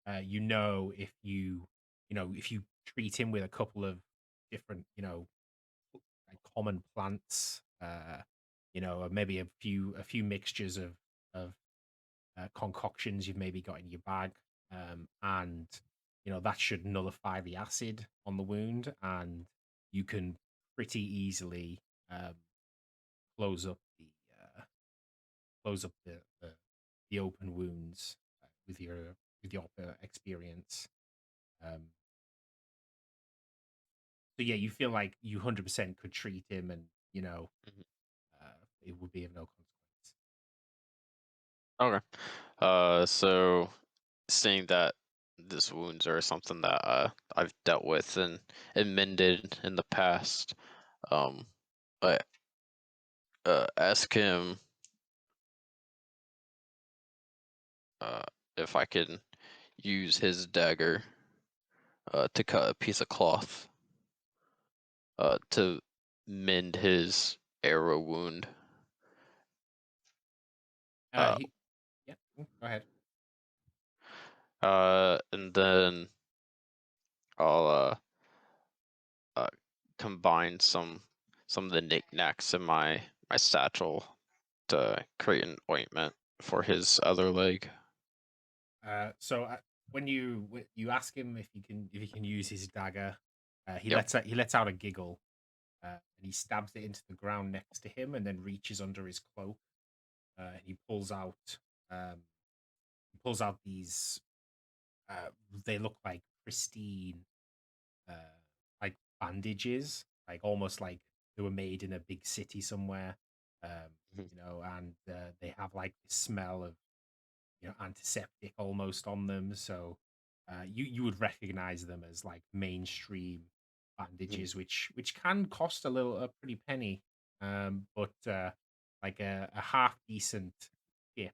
if you treat him with a couple of different, like common plants, or maybe a few mixtures of concoctions you've maybe got in your bag, and that should nullify the acid on the wound, and you can pretty easily um, close up the open wounds with your experience. Um, so yeah, you feel like you 100% could treat him, and Mhm. it would be of no consequence. Okay. So seeing that these wounds are something that I've dealt with and mended in the past, um, I ask him uh, if I can use his dagger to cut a piece of cloth to mend his arrow wound. Uh, Uh, he, yeah, go ahead. and then I'll uh, combine some of the knickknacks in my satchel to create an ointment for his other leg. So when you ask him if he can use his dagger, he Yep. lets out a giggle, and he stabs it into the ground next to him, and then reaches under his cloak, and um, he pulls out these. Uh, they look like pristine, uh, like bandages, like almost like they were made in a big city somewhere, um, Mhm. and they have like the smell of antiseptic almost on them. So you would recognize them as like mainstream Mhm. bandages, which can cost a pretty penny, but like a half decent tip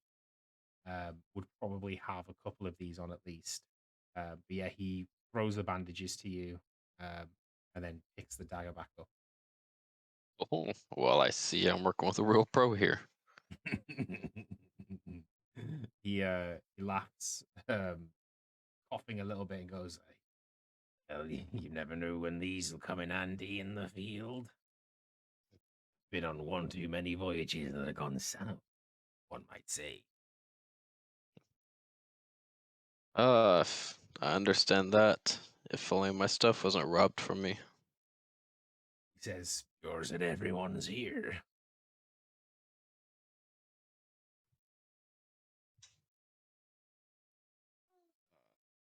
would probably have a couple of these on at least. But yeah, he throws the bandages to you, um, and then picks the dagger back up. Oh, well, I see I'm working with a real pro here. He laughs, coughing a little bit, and goes, "Well, you never know when these will come in handy in the field. Been on one too many voyages that have gone south, one might say." I understand that. If only my stuff wasn't robbed from me. He says, "Yours and everyone's here."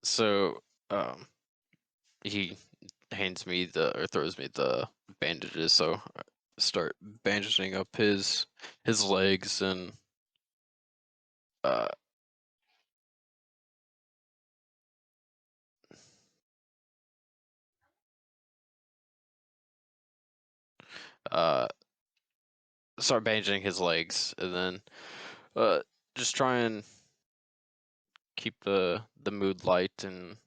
So, um, he hands me the or throws me the bandages. So I start bandaging up his legs and uh uh start bandaging his legs, and then uh just try and keep the mood light and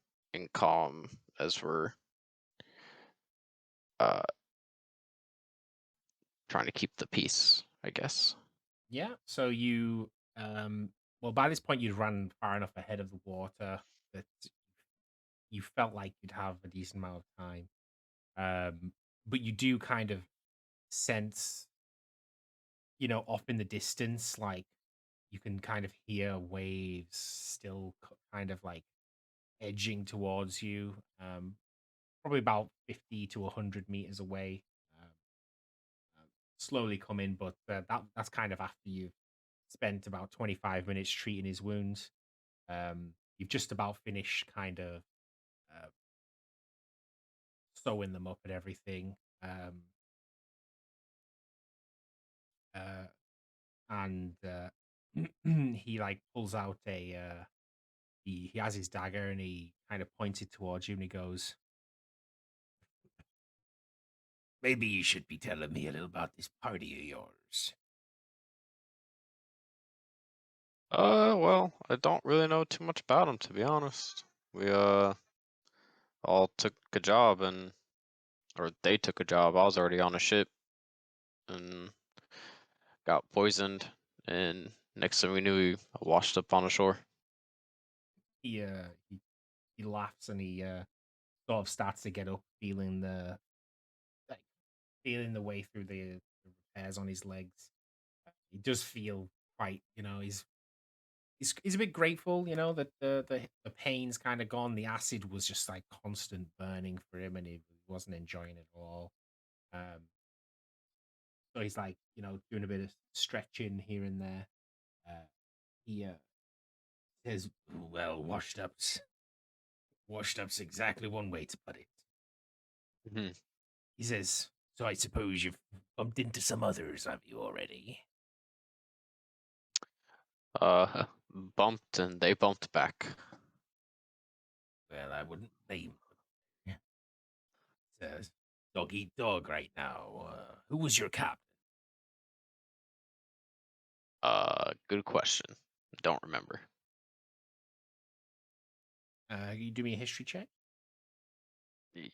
calm as we're uh trying to keep the peace, I guess. Yeah. So well, by this point, you'd run far enough ahead of the water that you felt like you'd have a decent amount of time. But you do kind of sense, off in the distance, like you can kind of hear waves still kind of like edging towards you, probably about 50 to 100 meters away, um, slowly coming, but that's kind of after you've spent about 25 minutes treating his wounds. You've just about finished kind of uh, sewing them up and everything. Uh, and he like pulls out he has his dagger, and he kind of points it towards you, and he goes, "Maybe you should be telling me a little about this party of yours." Well, I don't really know too much about him, to be honest. We all took a job, and or they took a job. I was already on a ship and got poisoned, and next thing we knew, we washed up on the shore. he laughs and he sort of starts to get up, feeling like feeling the way through the repairs on his legs. He does feel quite, he's a bit grateful, that the pain's kind of gone. The acid was just like constant burning for him, and he wasn't enjoying it at all. Um, so he's like, doing a bit of stretching here and there. He says, "Well, washed up's exactly one way to put it." Mhm. He says, "So I suppose you've bumped into some others, have you already?" Uh, bumped and they bumped back. Well, I wouldn't blame them. It's dog eat dog right now. Who was your captain? Good question. Don't remember. You do me a history check. Y-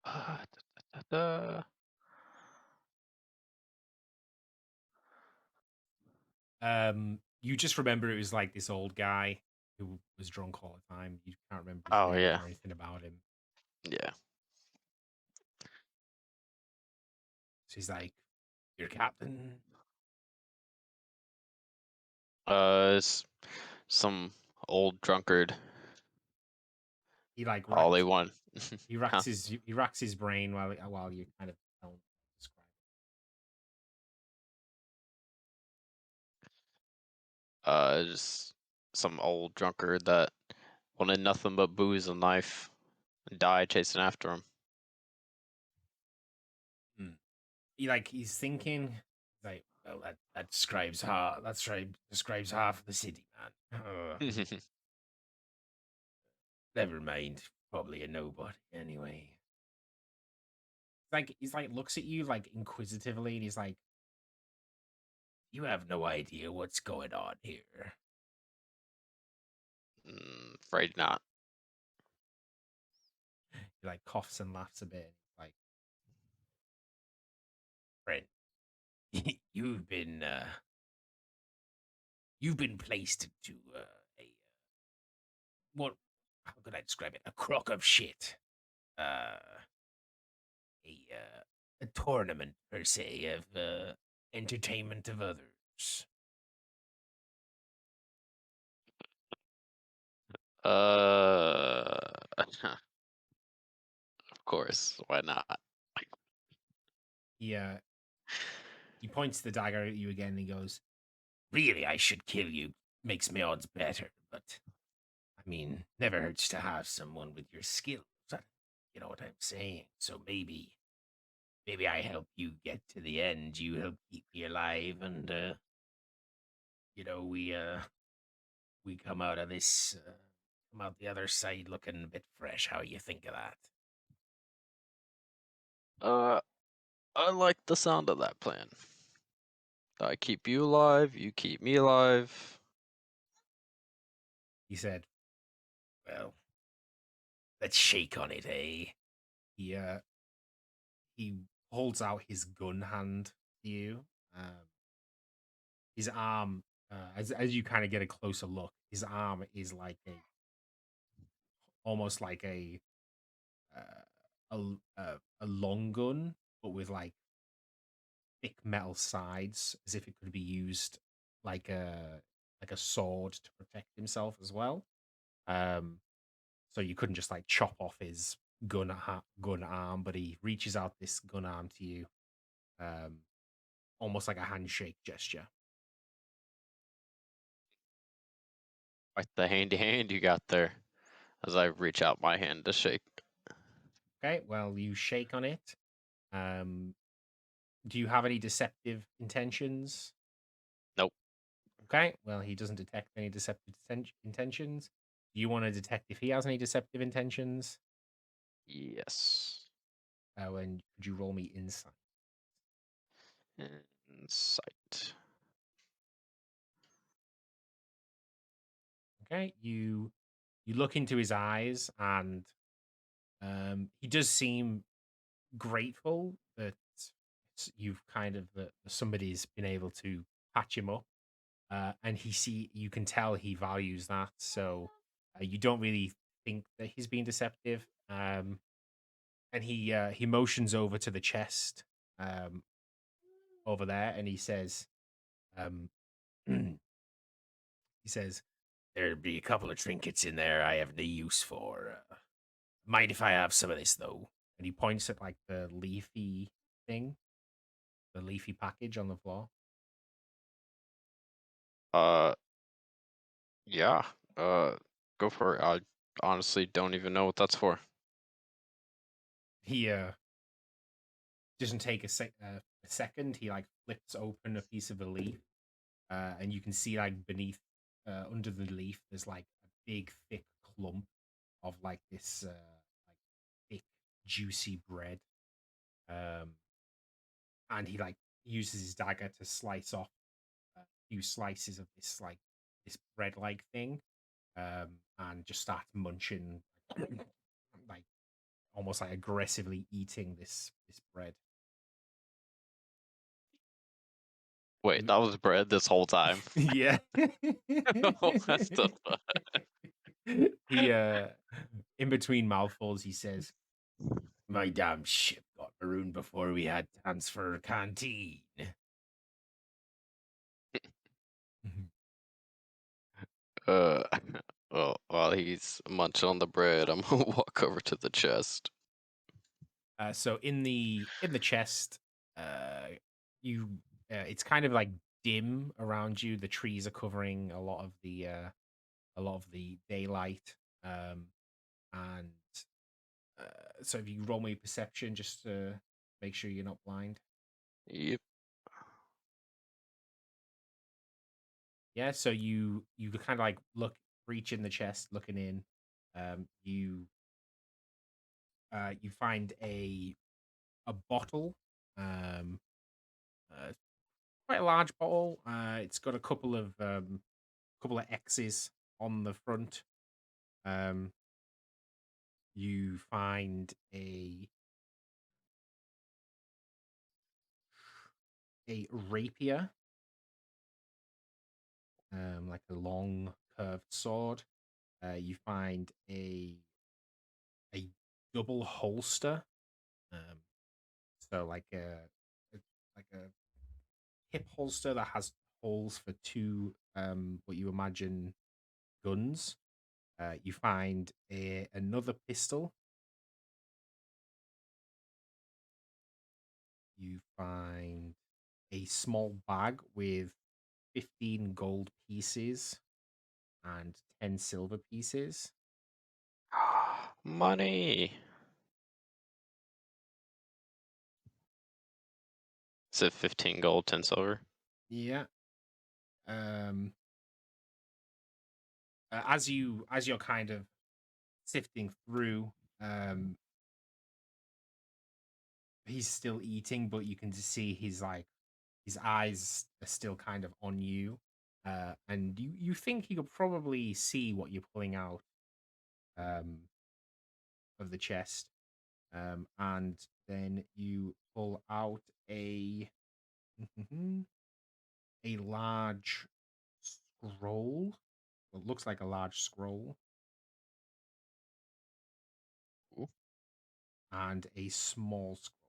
da, da, da. You just remember it was like this old guy who was drunk all the time. You can't remember his Oh name yeah, or anything about him. yeah. So he's like, "Your captain." It's some old drunkard. He like All they racks want, he racks huh? his brain while you kind of don't describe Just some old drunkard that wanted nothing but booze and life, and died chasing after him. it. He's thinking, he's like, "Well, that describes half of the city, man. Never mind, probably a nobody anyway." He's like looks at you like inquisitively, and he's like, "You have no idea what's going on here." Afraid not. He like coughs and laughs a bit. Like, "Friend, you've been uh, you've been placed into a what? How could I describe it? A crock of shit. Uh, a tournament per se of entertainment of others." Of course. Why not? He he points the dagger at you again, and he goes, "Really, I should kill you. Makes my odds better, but I mean, never hurts to have someone with your skills. You know what I'm saying? So maybe I help you get to the end. You help keep me alive, and we come out of this, come out the other side looking a bit fresh. How you think of that?" Uh, I like the sound of that plan. I keep you alive, you keep me alive. He said, "Well, let's shake on it, eh?" He uh, he holds out his gun hand to you. Um, his arm, as you kind of get a closer look, his arm is like almost like a long gun, but with like thick metal sides, as if it could be used like a sword to protect himself as well. Um, so you couldn't just like chop off his gun arm, but he reaches out this gun arm to you, um, almost like a handshake gesture. Like the handy hand you got there as I reach out my hand to shake. Okay, well, you shake on it. Um, do you have any deceptive intentions? Nope. Okay, well, he doesn't detect any deceptive intentions. Do you want to detect if he has any deceptive intentions? Yes. And could you roll me insight? Insight. Okay, you look into his eyes, and he does seem grateful that you've kind of that somebody's been able to patch him up, and you can tell he values that. So You don't really think that he's being deceptive, and he motions over to the chest um, over there, and he says, um, he says, "There'd be a couple of trinkets in there I have no use for. Mind if I have some of this though?" And he points at like the leafy thing, the leafy package on the floor. Uh, yeah. Uh, go for it. I honestly don't even know what that's for. He doesn't take a second. He like flips open a piece of the leaf, and you can see like beneath, under the leaf, there's like a big thick clump of like this like thick juicy bread. Um, and he like uses his dagger to slice off a few slices of this like this bread like thing, and just start munching, like almost like aggressively eating this bread. Wait, that was bread this whole time. Yeah. What the fuck? he in between mouthfuls he says, "My damn ship got marooned before we had transfer canteen." Uh, well, while he's munching on the bread, I'm gonna walk over to the chest. So in the chest, you it's kind of like dim around you. The trees are covering a lot of the daylight, and so if you roll me perception just to make sure you're not blind. Yep. Yeah, so you kind of like look, reach in the chest, looking in. You you find a bottle, um, quite a large bottle. It's got a couple of X's on the front. Um, you find a rapier, like a long curved sword. You find a double holster, um, so like a hip holster that has holes for two, what you imagine guns. You find another pistol. You find a small bag with 15 gold pieces and 10 silver pieces. Money. Is it 15 gold, 10 silver? Yeah. Um, as you're kind of sifting through, um, he's still eating, but you can just see his eyes are still kind of on you, and you think he could probably see what you're pulling out, um, of the chest, and then you pull out a large scroll. What looks like a large scroll Ooh. and a small scroll,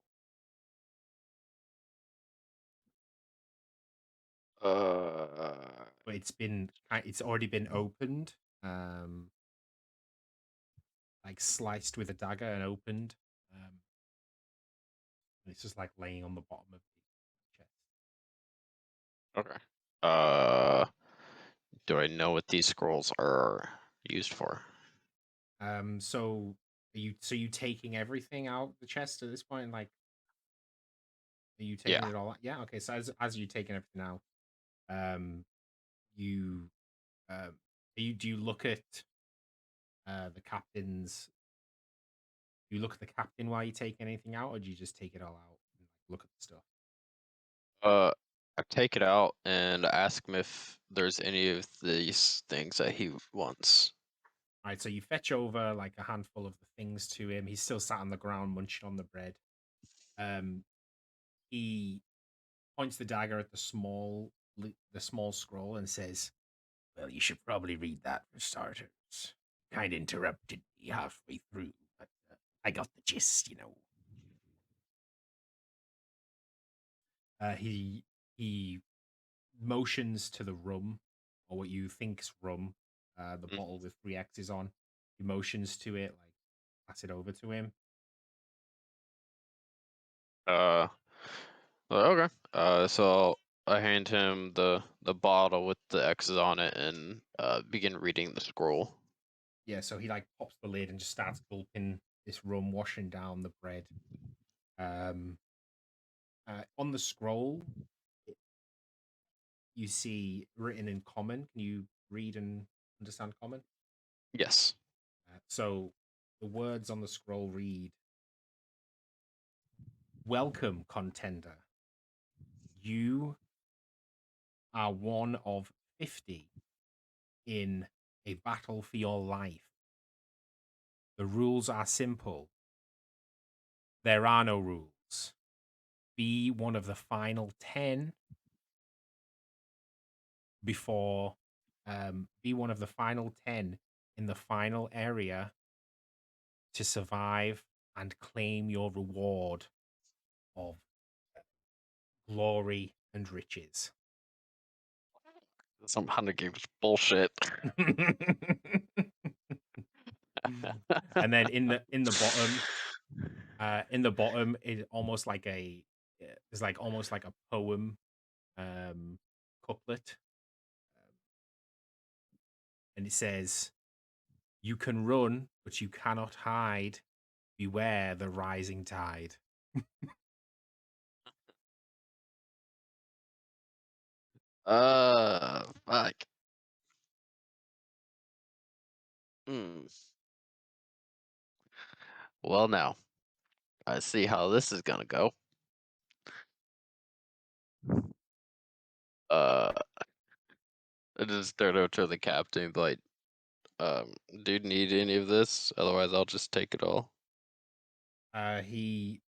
Uh, but it's already been opened, um, like sliced with a dagger and opened. Um, and it's just like laying on the bottom of the chest. okay. Uh, do I know what these scrolls are used for? So you taking everything out the chest at this point? Like, are you taking Yeah. it all out? Yeah. Okay. So as you're taking everything out, um, you you do you look at the captain's? Do you look at the captain while you take anything out, or do you just take it all out and like, look at the stuff? Uh, I take it out and ask him if there's any of these things that he wants. All right. So you fetch over like a handful of the things to him. He's still sat on the ground munching on the bread. Um, he points the dagger at the small scroll and says, "Well, you should probably read that for starters." kind of interrupted me halfway through, but I got the gist, He motions to the rum, or what you think's rum, the Mm. bottle with three X's on. He motions to it, like pass it over to him. Uh, okay. So I hand him the bottle with the X's on it and begin reading the scroll. Yeah, so he like pops the lid and just starts gulping this rum, washing down the bread. Um, on the scroll, you see written in common. Can you read and understand common? Yes. So the words on the scroll read, "Welcome, contender. You are one of 50 in a battle for your life. The rules are simple. There are no rules. Be one of the final 10 before be one of the final 10 in the final area to survive and claim your reward of glory and riches." Some Hunger Games bullshit. And then in the bottom is almost like it's like almost like a poem couplet, and it says, "You can run but you cannot hide, beware the rising tide." Fuck. Hmm. Well, now I see how this is gonna go. Uh, I just turn over to the captain, but do you need any of this? Otherwise, I'll just take it all. uh he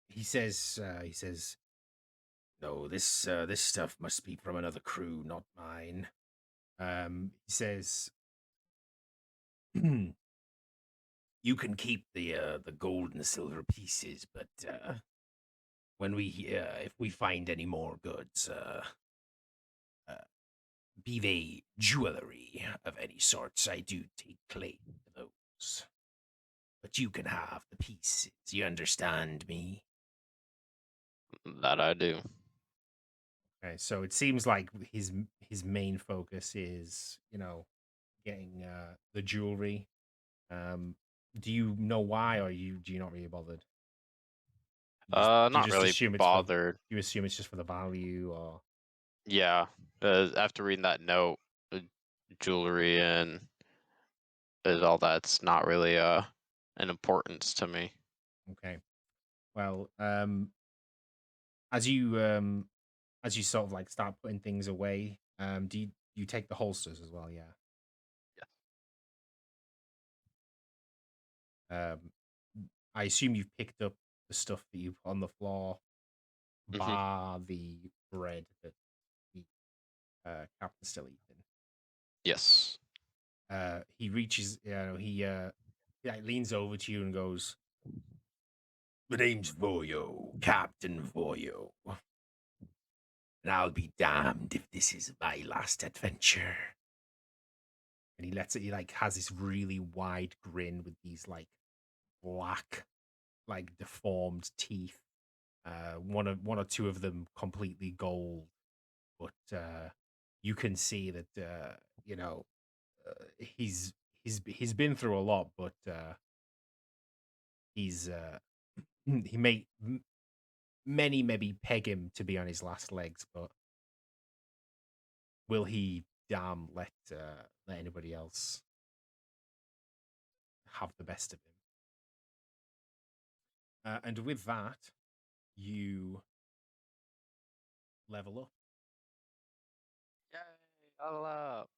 he says, "No, this stuff must be from another crew, not mine." He says, "You can keep the gold and silver pieces, but when if we find any more goods, uh, be they jewelry of any sorts, I do take claim to those. But you can have the pieces. You understand me?" That I do. Okay, so it seems like his main focus is, getting the jewelry. Um, do you know why, or do you not really bothered? Do you Not just really assume it's for bothered. you assume it's just for the value, or Yeah. After reading that note, the jewelry and all that's not really an importance to me. okay? Well, as you sort of like start putting things away, do you take the holsters as well? Yeah. Um, I assume you've picked up the stuff that you put on the floor, Hmm. bar the bread that the captain's still eating. Yes. He reaches, he like, leans over to you and goes, "The name's Voyo, Captain Voyo, and I'll be damned if this is my last adventure." And he like has this really wide grin with these like black, like deformed teeth. One or two of them completely gold, but you can see that he's been through a lot, but he's he may many maybe peg him to be on his last legs, but will he damn let anybody else have the best of him? And with that, you level up. Yay! Level up.